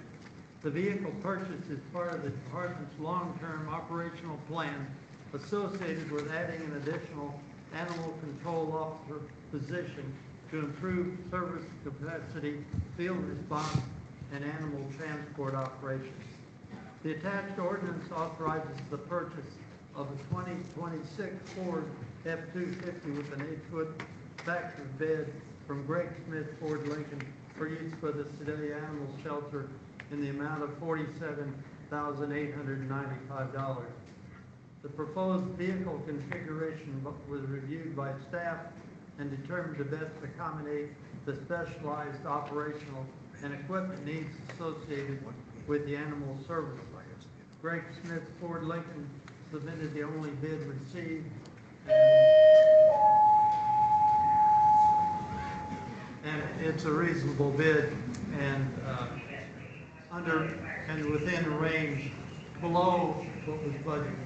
The vehicle purchase is part of the department's long-term operational plan associated with adding an additional animal control officer position to improve service capacity, field response, and animal transport operations. The attached ordinance authorizes the purchase of a 2026 Ford F-250 with an 8-foot satisfactory bid from Greg Smith Ford Lincoln for use for the Sedalia Animal Shelter in the amount of $47,895. The proposed vehicle configuration was reviewed by staff and determined to best accommodate the specialized operational and equipment needs associated with the animal service. Greg Smith Ford Lincoln submitted the only bid received, and it's a reasonable bid and within range below what was budgeted.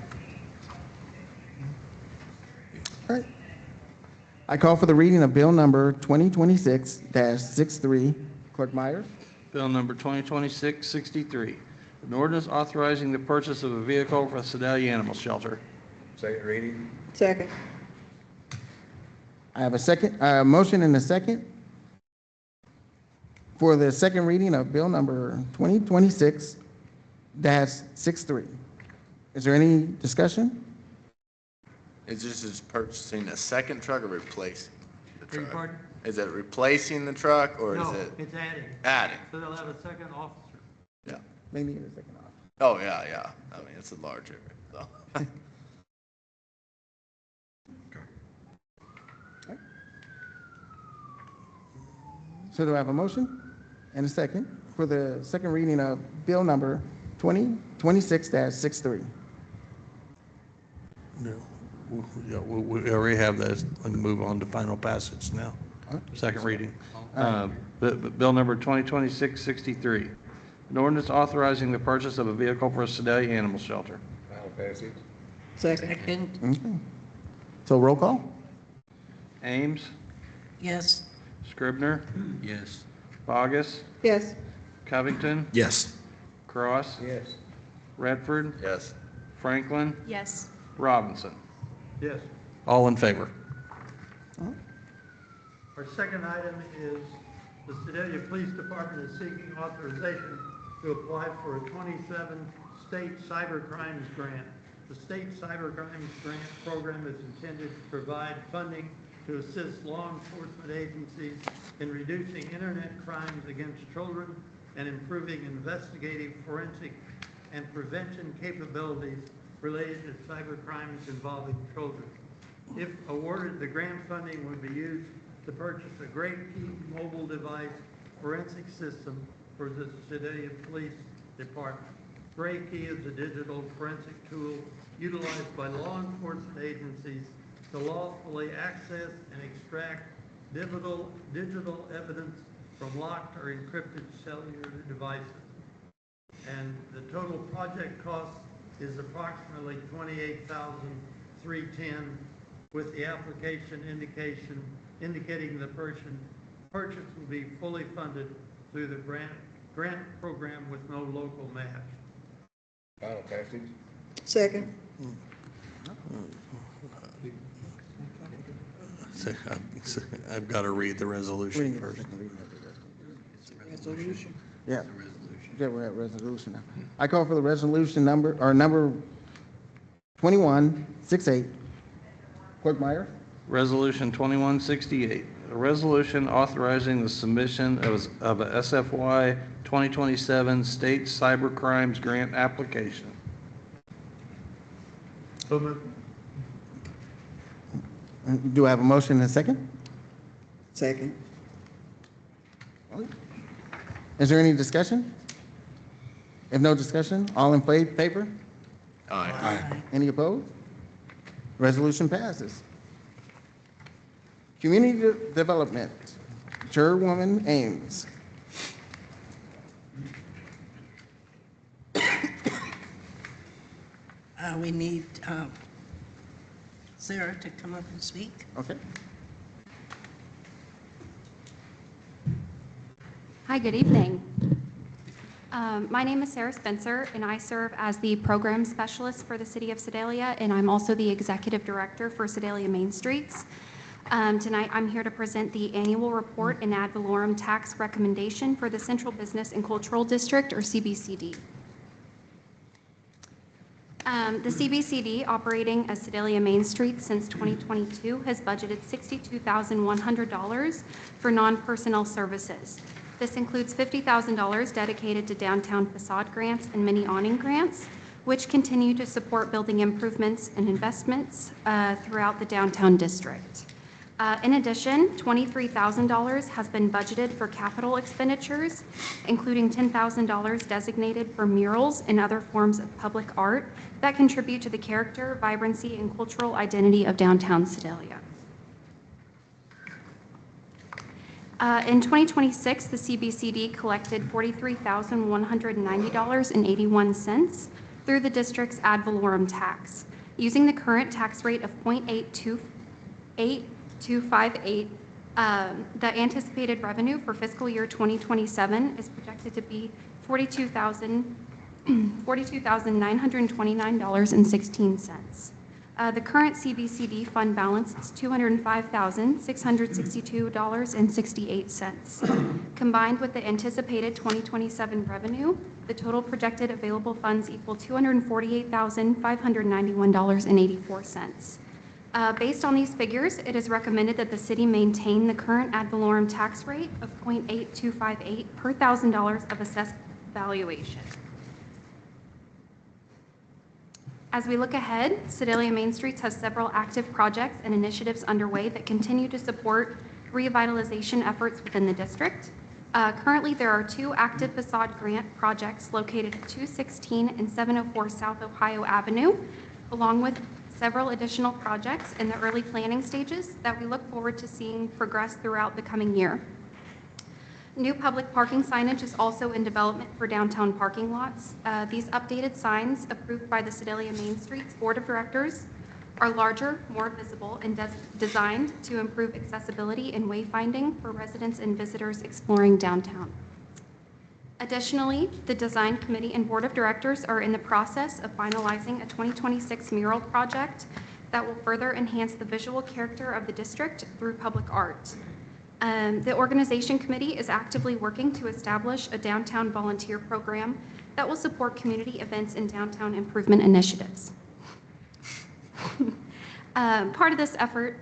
All right. I call for the reading of Bill number 2026-63. Clerk Myers? Bill number 2026-63, an ordinance authorizing the purchase of a vehicle for the Sedalia Animal Shelter. Second reading. Second. I have a motion and a second for the second reading of Bill number 2026-63. Is there any discussion? Is this just purchasing a second truck or replacing the Beg your truck? pardon? Is it replacing the truck or is No, it it's adding. adding? So they'll have a second officer. Yeah. They need a second off. Oh, yeah. I mean, it's a large area, so. So do I have a motion and a second for the second reading of Bill number 2026-63? No. We already have that. Let me move on to final passage now. Second reading. Bill number 2026-63, an ordinance authorizing the purchase of a vehicle for a Sedalia Animal Shelter. Final passage. Second. Okay. So roll call? Ames, Yes. Scribner, Yes. Bogus, Yes. Covington, Yes. Cross, Yes. Redford, Yes. Franklin, Yes. Robinson. Yes. All in favor? Our second item is the Sedalia Police Department is seeking authorization to apply for a 27 state cybercrimes grant. The state cybercrimes grant program is intended to provide funding to assist law enforcement agencies in reducing internet crimes against children and improving investigative, forensic, and prevention capabilities related to cybercrimes involving children. If awarded, the grant funding would be used to purchase a Great Key mobile device forensic system for the Sedalia Police Department. Great Key is a digital forensic tool utilized by law enforcement agencies to lawfully access and extract digital evidence from locked or encrypted cellular devices. And the total project cost is approximately $28,310, with the application indicating the purchase will be fully funded through the grant program with no local match. Final passage. Second. I've got to read the resolution first. Resolution. Yeah. Yeah, we're at resolution now. I call for the resolution number 2168. Clerk Meyer? Resolution 2168, a resolution authorizing the submission of a SFY 2027 State Cybercrimes Grant application. So moved. Do I have a motion and a second? Second. Is there any discussion? If no discussion, all in favor? Aye. Any opposed? Resolution passes. Community Development, Chairwoman Ames. We need Sarah to come up and speak. Okay. Hi, good evening. My name is Sarah Spencer, and I serve as the program specialist for the City of Sedalia, and I'm also the executive director for Sedalia Main Streets. Tonight, I'm here to present the annual report and ad valorem tax recommendation for the Central Business and Cultural District, or CBCD. The CBCD, operating as Sedalia Main Street since 2022, has budgeted $62,100 for non-personnel services. This includes $50,000 dedicated to downtown facade grants and mini awning grants, which continue to support building improvements and investments throughout the downtown district. In addition, $23,000 has been budgeted for capital expenditures, including $10,000 designated for murals and other forms of public art that contribute to the character, vibrancy, and cultural identity of downtown Sedalia. In 2026, the CBCD collected $43,190.81 through the district's ad valorem tax. Using the current tax rate of 0.8258, the anticipated revenue for fiscal year 2027 is projected to be $42,929.16. The current CBCD fund balance is $205,662.68. Combined with the anticipated 2027 revenue, the total projected available funds equal $248,591.84. Based on these figures, it is recommended that the city maintain the current ad valorem tax rate of 0.8258 per $1,000 of assessed valuation. As we look ahead, Sedalia Main Streets has several active projects and initiatives underway that continue to support revitalization efforts within the district. Currently, there are 2 active facade grant projects located at 216 and 704 South Ohio Avenue, along with several additional projects in the early planning stages that we look forward to seeing progress throughout the coming year. New public parking signage is also in development for downtown parking lots. These updated signs, approved by the Sedalia Main Streets Board of Directors, are larger, more visible, and designed to improve accessibility and wayfinding for residents and visitors exploring downtown. Additionally, the Design Committee and Board of Directors are in the process of finalizing a 2026 mural project that will further enhance the visual character of the district through public art. The Organization Committee is actively working to establish a downtown volunteer program that will support community events and downtown improvement initiatives. As part of this effort,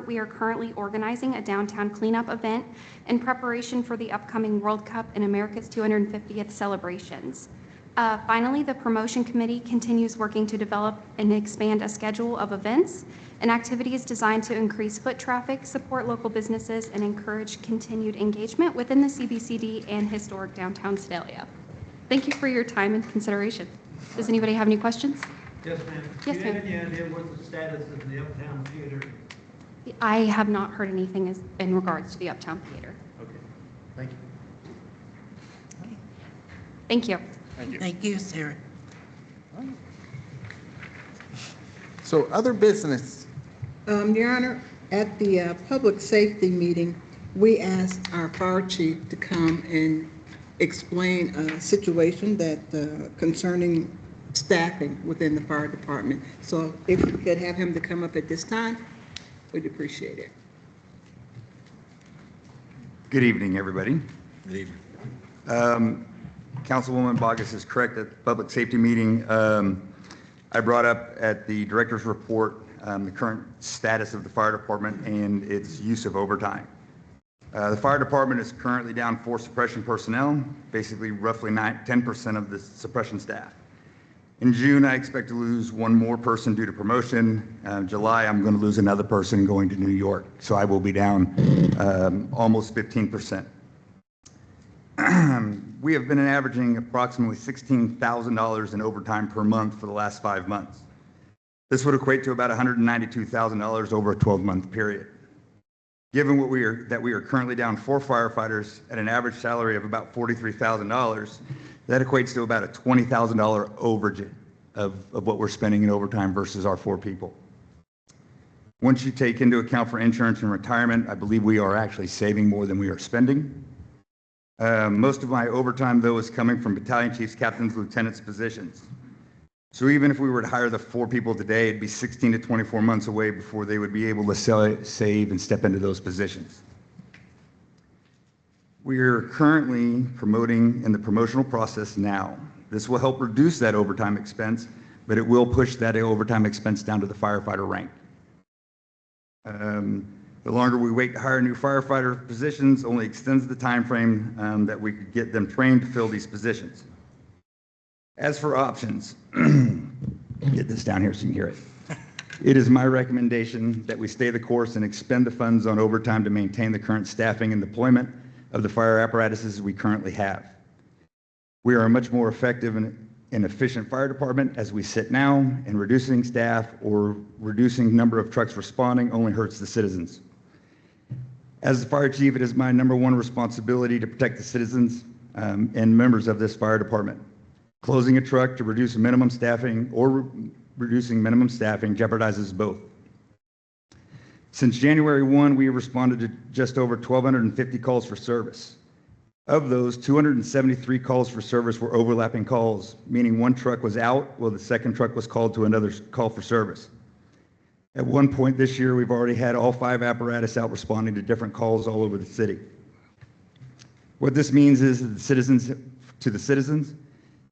we are currently organizing a downtown cleanup event in preparation for the upcoming World Cup and America's 250th celebrations. Finally, the Promotion Committee continues working to develop and expand a schedule of events and activities designed to increase foot traffic, support local businesses, and encourage continued engagement within the CBCD and historic downtown Sedalia. Thank you for your time and consideration. Does anybody have any questions? Yes, ma'am. Yes, Do you have ma'am. any idea what the status of the Uptown Theater? I have not heard anything in regards to the Uptown Theater. Okay, thank you. Thank you. Thank you, Sarah. So other business, Your Honor, at the public safety meeting, we asked our fire chief to come and explain a situation that concerning staffing within the fire department. So if we could have him to come up at this time, we'd appreciate it. Good evening, everybody. Good evening. Councilwoman Bogus is correct. At the public safety meeting, I brought up at the director's report the current status of the fire department and its use of overtime. The fire department is currently down 4 suppression personnel, basically roughly 10% of the suppression staff. In June, I expect to lose 1 more person due to promotion. July, I'm going to lose another person going to New York. So I will be down almost 15%. We have been averaging approximately $16,000 in overtime per month for the last 5 months. This would equate to about $192,000 over a 12-month period. Given that we are currently down 4 firefighters at an average salary of about $43,000, that equates to about a $20,000 overage of what we're spending in overtime versus our 4 people. Once you take into account for insurance and retirement, I believe we are actually saving more than we are spending. Most of my overtime, though, is coming from battalion chiefs, captains, lieutenants positions. So even if we were to hire the 4 people today, it'd be 16 to 24 months away before they would be able to save and step into those positions. We are currently promoting in the promotional process now. This will help reduce that overtime expense, but it will push that overtime expense down to the firefighter rank. The longer we wait to hire new firefighter positions only extends the time frame that we could get them trained to fill these positions. As for options, get this down here so you can hear it. It is my recommendation that we stay the course and expend the funds on overtime to maintain the current staffing and deployment of the fire apparatuses we currently have. We are a much more effective and efficient fire department as we sit now, and reducing staff or reducing number of trucks responding only hurts the citizens. As the fire chief, it is my #1 responsibility to protect the citizens and members of this fire department. Closing a truck to reduce minimum staffing or reducing minimum staffing jeopardizes both. Since January 1, we have responded to just over 1,250 calls for service. Of those, 273 calls for service were overlapping calls, meaning one truck was out while the second truck was called to another call for service. At one point this year, we've already had all 5 apparatus out responding to different calls all over the city. What this means is to the citizens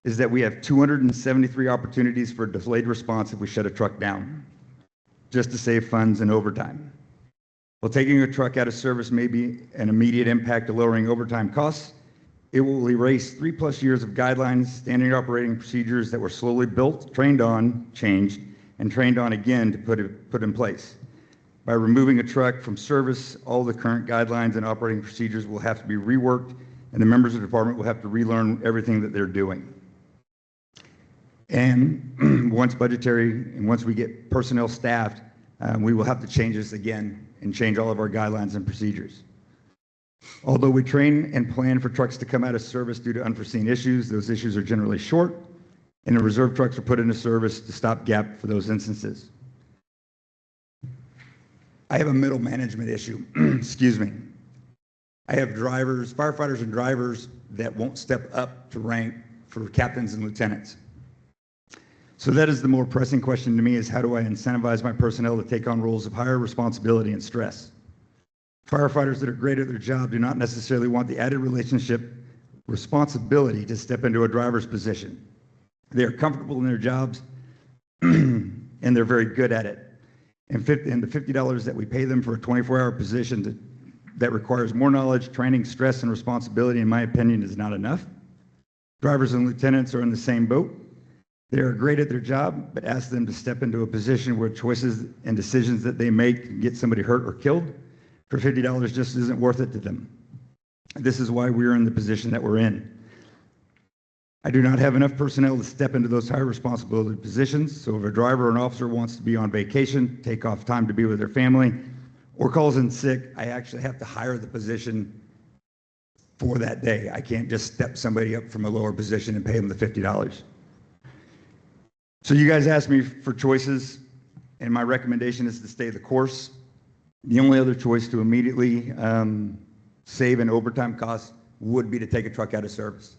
is that we have 273 opportunities for a delayed response if we shut a truck down, just to save funds and overtime. While taking a truck out of service may be an immediate impact to lowering overtime costs, it will erase 3+ years of guidelines, standard operating procedures that were slowly built, trained on, changed, and trained on again to put in place. By removing a truck from service, all the current guidelines and operating procedures will have to be reworked, and the members of the department will have to relearn everything that they're doing. And once we get personnel staffed, we will have to change this again and change all of our guidelines and procedures. Although we train and plan for trucks to come out of service due to unforeseen issues, those issues are generally short, and the reserve trucks are put into service to stop gap for those instances. I have a middle management issue. Excuse me. I have firefighters and drivers that won't step up to rank for captains and lieutenants. So that is the more pressing question to me, is how do I incentivize my personnel to take on roles of higher responsibility and stress? Firefighters that are great at their job do not necessarily want the added responsibility to step into a driver's position. They are comfortable in their jobs and they're very good at it. And the $50 that we pay them for a 24-hour position that requires more knowledge, training, stress, and responsibility, in my opinion, is not enough. Drivers and lieutenants are in the same boat. They are great at their job, but ask them to step into a position where choices and decisions that they make can get somebody hurt or killed for $50 just isn't worth it to them. This is why we're in the position that we're in. I do not have enough personnel to step into those high responsibility positions, so if a driver or an officer wants to be on vacation, take off time to be with their family, or calls in sick, I actually have to hire the position for that day. I can't just step somebody up from a lower position and pay them the $50. So you guys asked me for choices, and my recommendation is to stay the course. The only other choice to immediately save in overtime costs would be to take a truck out of service.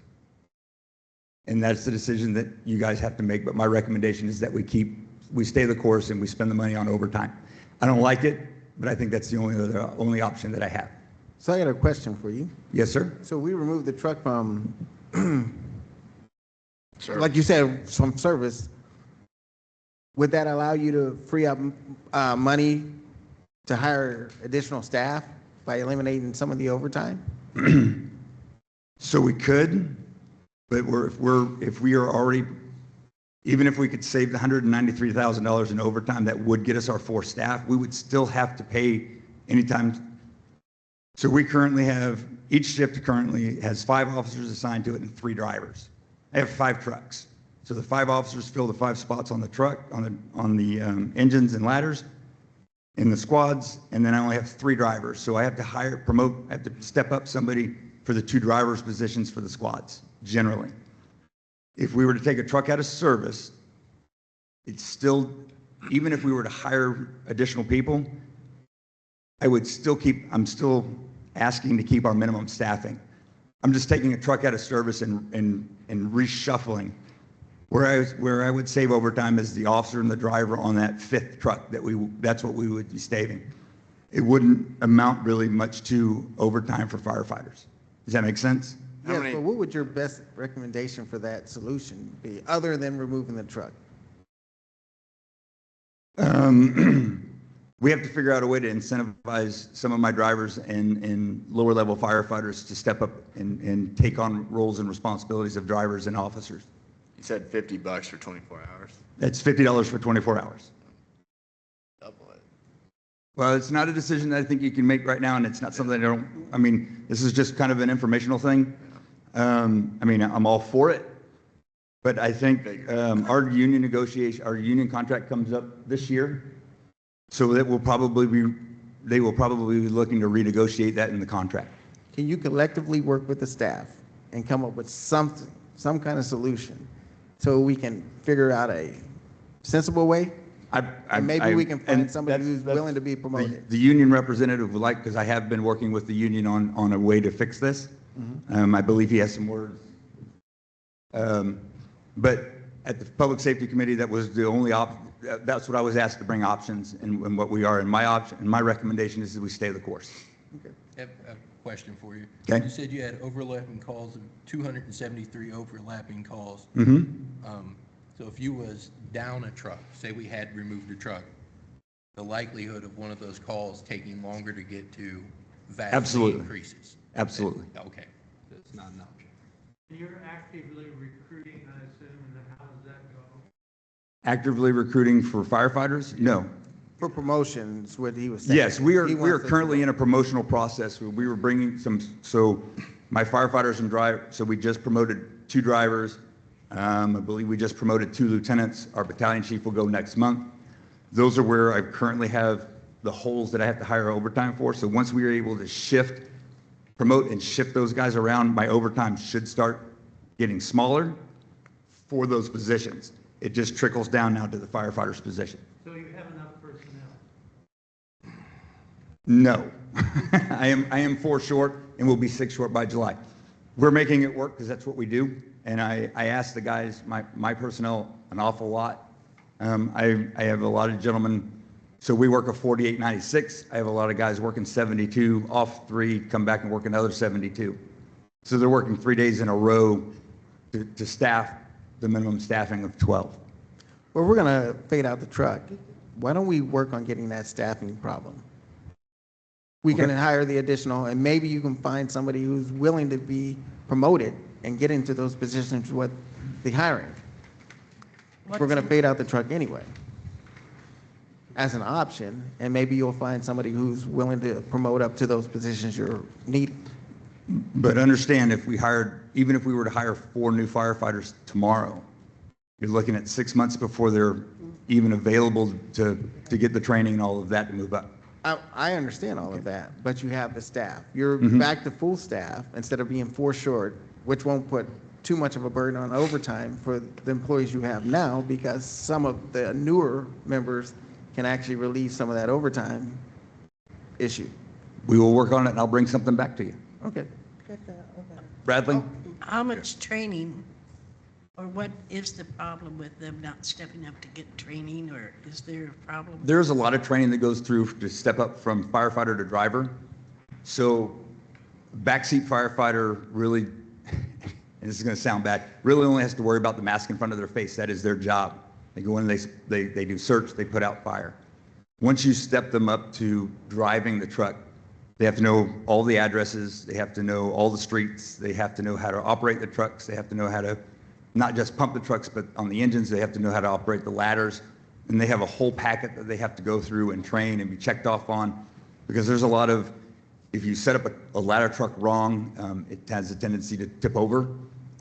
And that's the decision that you guys have to make, but my recommendation is that we stay the course and we spend the money on overtime. I don't like it, but I think that's the only option that I have. So I got a question for you. Yes, sir. So we removed the truck from, like you said, from service. Would that allow you to free up money to hire additional staff by eliminating some of the overtime? So we could, but if we are already, even if we could save the $193,000 in overtime, that would get us our 4 staff. We would still have to pay anytime. So we currently have, each shift currently has 5 officers assigned to it and 3 drivers. I have 5 trucks. So the 5 officers fill the 5 spots on the truck, on the engines and ladders in the squads, and then I only have 3 drivers. So I have to I have to step up somebody for the 2 drivers positions for the squads, generally. If we were to take a truck out of service, it's still, even if we were to hire additional people, I'm still asking to keep our minimum staffing. I'm just taking a truck out of service and reshuffling. Where I would save overtime is the officer and the driver on that 5th truck. That's what we would be saving. It wouldn't amount really much to overtime for firefighters. Does that make sense? How Yes, many- but what would your best recommendation for that solution be, other than removing the truck? We have to figure out a way to incentivize some of my drivers and lower level firefighters to step up and take on roles and responsibilities of drivers and officers. You said $50 for 24 hours. That's $50 for 24 hours. Double it. Well, it's not a decision that I think you can make right now, and it's not something I mean, this is just kind of an informational thing. I mean, I'm all for it, but I think our union contract comes up this year, so that they will probably be looking to renegotiate that in the contract. Can you collectively work with the staff and come up with something, some kind of solution, so we can figure out a sensible way? And maybe we can find somebody who's willing to be promoted. The union representative would like, because I have been working with the union on a way to fix this. I believe he has some words. But at the Public Safety Committee, that was the only that's what I was asked to bring options and what we are. And my recommendation is that we stay the course. I have a question for you. Okay. You said you had overlapping calls of 273 overlapping calls. So if you was down a truck, say we had removed a truck, the likelihood of one of those calls taking longer to get to vastly Absolutely. increases. Absolutely. Okay, that's not an option. You're actively recruiting, I assume, and then how does that go? Actively recruiting for firefighters? No. For promotions, what he was saying. Yes, we are He wants us to currently in a promotional process where we were bringing so my firefighters and so we just promoted 2 drivers. I believe we just promoted 2 lieutenants. Our battalion chief will go next month. Those are where I currently have the holes that I have to hire overtime for. So once we are able to promote and shift those guys around, my overtime should start getting smaller for those positions. It just trickles down now to the firefighter's position. So you have enough personnel? No. I am 4 short and will be 6 short by July. We're making it work because that's what we do. And I asked the guys, my personnel, an awful lot. I have a lot of gentlemen, so we work a 48-96. I have a lot of guys working 72, off 3, come back and work another 72. So they're working 3 days in a row to staff the minimum staffing of 12. Well, we're gonna fade out the truck. Why don't we work on getting that staffing problem? We can hire the additional, and maybe you can find somebody who's willing to be promoted and get into those positions with the hiring. We're gonna fade out the truck anyway, as an option, and maybe you'll find somebody who's willing to promote up to those positions you're needing. But understand, even if we were to hire 4 new firefighters tomorrow, you're looking at 6 months before they're even available to get the training and all of that to move up. I understand all of that, but you have the staff. You're back to full staff instead of being 4 short, which won't put too much of a burden on overtime for the employees you have now, because some of the newer members can actually relieve some of that overtime issue. We will work on it and I'll bring something back to you. Okay. Bradley? How much training, or what is the problem with them not stepping up to get training, or is there a problem? There's a lot of training that goes through to step up from firefighter to driver. So backseat firefighter really, and this is going to sound bad, really only has to worry about the mask in front of their face. That is their job. They go in, they do search, they put out fire. Once you step them up to driving the truck, they have to know all the addresses, they have to know all the streets, they have to know how to operate the trucks, they have to know how to not just pump the trucks, but on the engines, they have to know how to operate the ladders. And they have a whole packet that they have to go through and train and be checked off on, because there's a lot of, if you set up a ladder truck wrong, it has a tendency to tip over,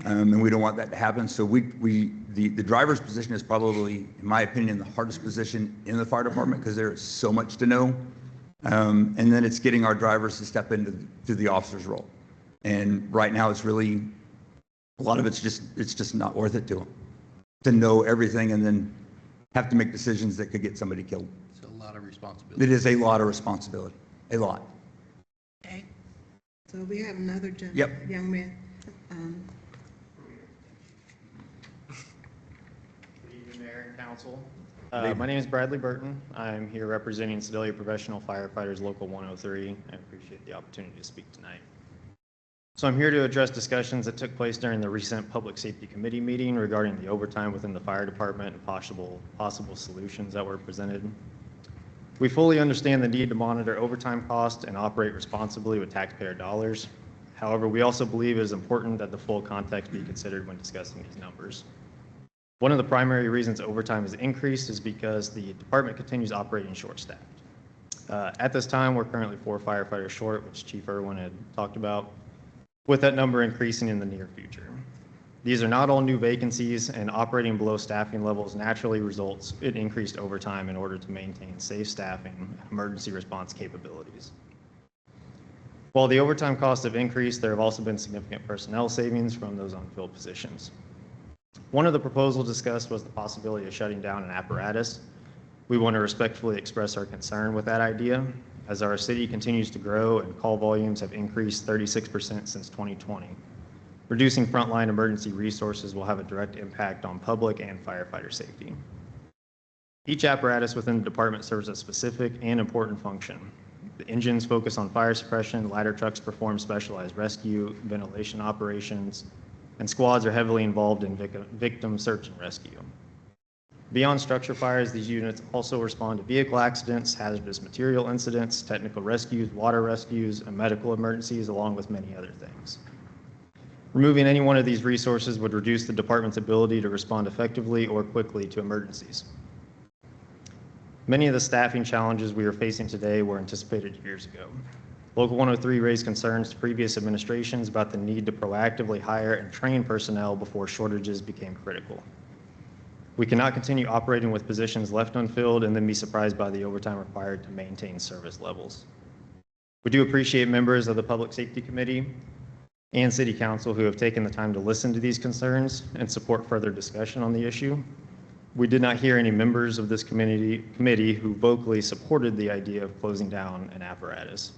and we don't want that to happen. So the driver's position is probably, in my opinion, the hardest position in the fire department, because there is so much to know. And then it's getting our drivers to step into the officer's role. And right now it's really, a lot of it's just not worth it to them to know everything and then have to make decisions that could get somebody killed. It's a lot of responsibility. It is a lot of responsibility, a lot. Okay. So we have another Yep. young man. Good evening, Mayor and Council. My name is Bradley Burton. I'm here representing Sedalia Professional Firefighters Local 103. I appreciate the opportunity to speak tonight. So I'm here to address discussions that took place during the recent Public Safety Committee meeting regarding the overtime within the fire department and possible solutions that were presented. We fully understand the need to monitor overtime costs and operate responsibly with taxpayer dollars. However, we also believe it is important that the full context be considered when discussing these numbers. One of the primary reasons overtime has increased is because the department continues operating short-staffed. At this time, we're currently 4 firefighters short, which Chief Irwin had talked about, with that number increasing in the near future. These are not all new vacancies, and operating below staffing levels naturally results in increased overtime in order to maintain safe staffing and emergency response capabilities. While the overtime costs have increased, there have also been significant personnel savings from those unfilled positions. One of the proposals discussed was the possibility of shutting down an apparatus. We want to respectfully express our concern with that idea, as our city continues to grow and call volumes have increased 36% since 2020. Reducing frontline emergency resources will have a direct impact on public and firefighter safety. Each apparatus within the department serves a specific and important function. The engines focus on fire suppression, ladder trucks perform specialized rescue, ventilation operations, and squads are heavily involved in victim search and rescue. Beyond structure fires, these units also respond to vehicle accidents, hazardous material incidents, technical rescues, water rescues, and medical emergencies, along with many other things. Removing any one of these resources would reduce the department's ability to respond effectively or quickly to emergencies. Many of the staffing challenges we are facing today were anticipated years ago. Local 103 raised concerns to previous administrations about the need to proactively hire and train personnel before shortages became critical. We cannot continue operating with positions left unfilled and then be surprised by the overtime required to maintain service levels. We do appreciate members of the Public Safety Committee and City Council who have taken the time to listen to these concerns and support further discussion on the issue. We did not hear any members of this committee who vocally supported the idea of closing down an apparatus.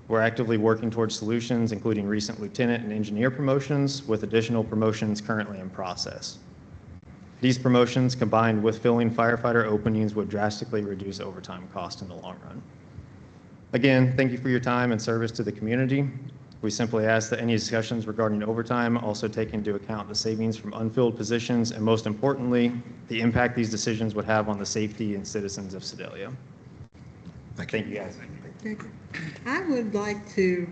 We're actively working towards solutions, including recent lieutenant and engineer promotions, with additional promotions currently in process. These promotions, combined with filling firefighter openings, would drastically reduce overtime costs in the long run. Again, thank you for your time and service to the community. We simply ask that any discussions regarding overtime also take into account the savings from unfilled positions and, most importantly, the impact these decisions would have on the safety and citizens of Sedalia. Thank you guys. Thank you. I would like to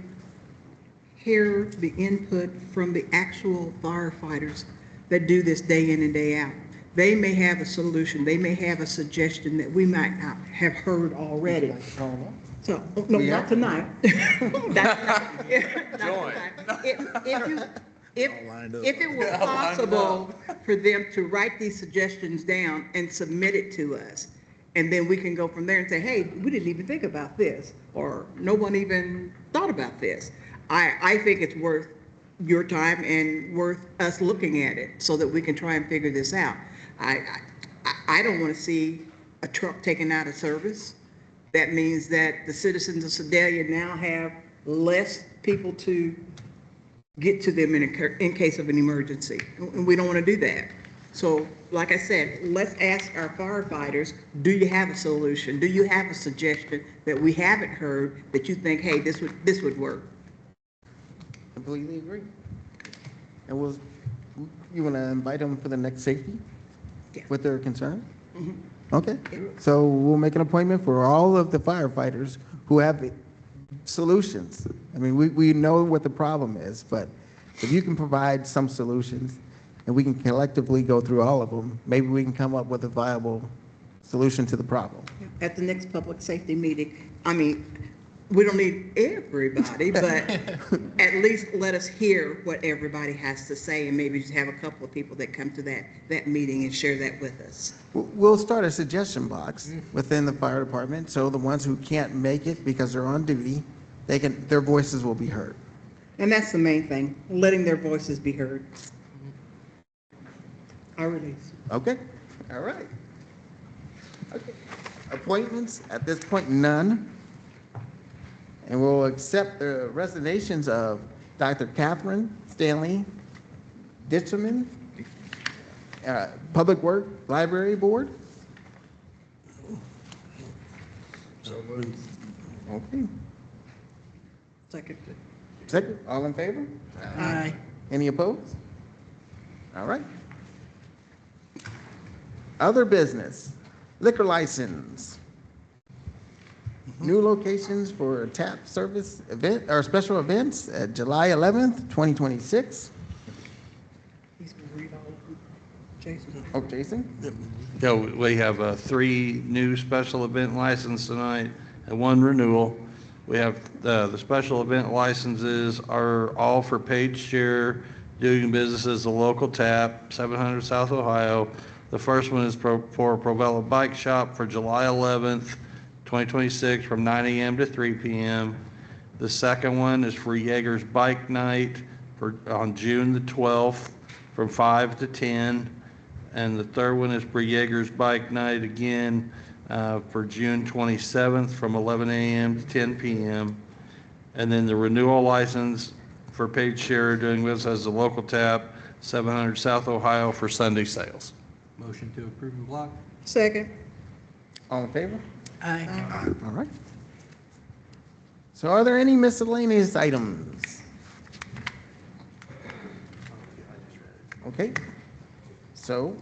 hear the input from the actual firefighters that do this day in and day out. They may have a solution, they may have a suggestion that we might not have heard already. So, no, not tonight. If it were possible for them to write these suggestions down and submit it to us, and then we can go from there and say, hey, we didn't even think about this, or no one even thought about this. I think it's worth your time and worth us looking at it so that we can try and figure this out. I don't want to see a truck taken out of service. That means that the citizens of Sedalia now have less people to get to them in case of an emergency. And we don't want to do that. So, like I said, let's ask our firefighters, do you have a solution? Do you have a suggestion that we haven't heard that you think, hey, this would work? Completely agree. And you want to invite them for the next safety? Yeah. With their concern? Mm-hmm. Okay. So we'll make an appointment for all of the firefighters who have solutions. I mean, we know what the problem is, but if you can provide some solutions and we can collectively go through all of them, maybe we can come up with a viable solution to the problem. At the next public safety meeting, I mean, we don't need everybody, but at least let us hear what everybody has to say, and maybe just have a couple of people that come to that meeting and share that with us. We'll start a suggestion box within the fire department, so the ones who can't make it because they're on duty, their voices will be heard. And that's the main thing, letting their voices be heard. I release. Okay, all right. Okay. Appointments, at this point, none. And we'll accept the resignations of Dr. Catherine Stanley Ditcherman, Public Work Library Board. So moved. Okay. Second. Second, all in favor? Aye. Any opposed? All right. Other business, liquor license. New locations for tap service event, or special events at July 11th, 2026. He's going to read all of them. Jason. Oh, Jason? Yeah, we have 3 new special event licenses tonight and 1 renewal. We have, the special event licenses are all for paid share, doing business as a local tap, 700 South Ohio. The first one is for Provella Bike Shop for July 11th, 2026 from 9 a.m. to 3 p.m. The second one is for Jaeger's Bike Night on June the 12th from 5 to 10. And the third one is for Jaeger's Bike Night again for June 27th from 11 a.m. to 10 p.m. And then the renewal license for paid share doing business as a local tap, 700 South Ohio for Sunday sales. Motion to approve in block? Second. All in favor? Aye. All right. So are there any miscellaneous items? Okay. So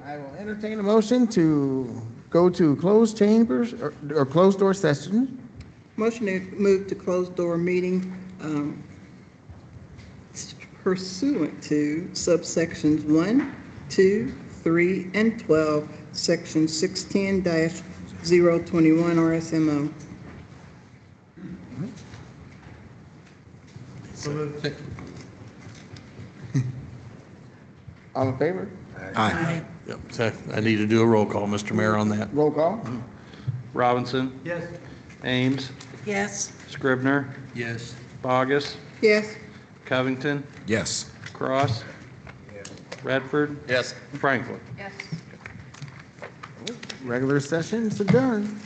I will entertain a motion to go to closed chambers or closed door session. Motion to move to closed door meeting pursuant to subsections 1, 2, 3, and 12, section 610-021 RSMO. All in favor? Aye. Yep. So I need to do a roll call, Mr. Mayor, on that. Roll call? Robinson? Yes. Ames? Yes. Scribner? Yes. Bogus? Yes. Covington? Yes. Cross? Redford? Yes. Franklin? Yes. Regular session is adjourned.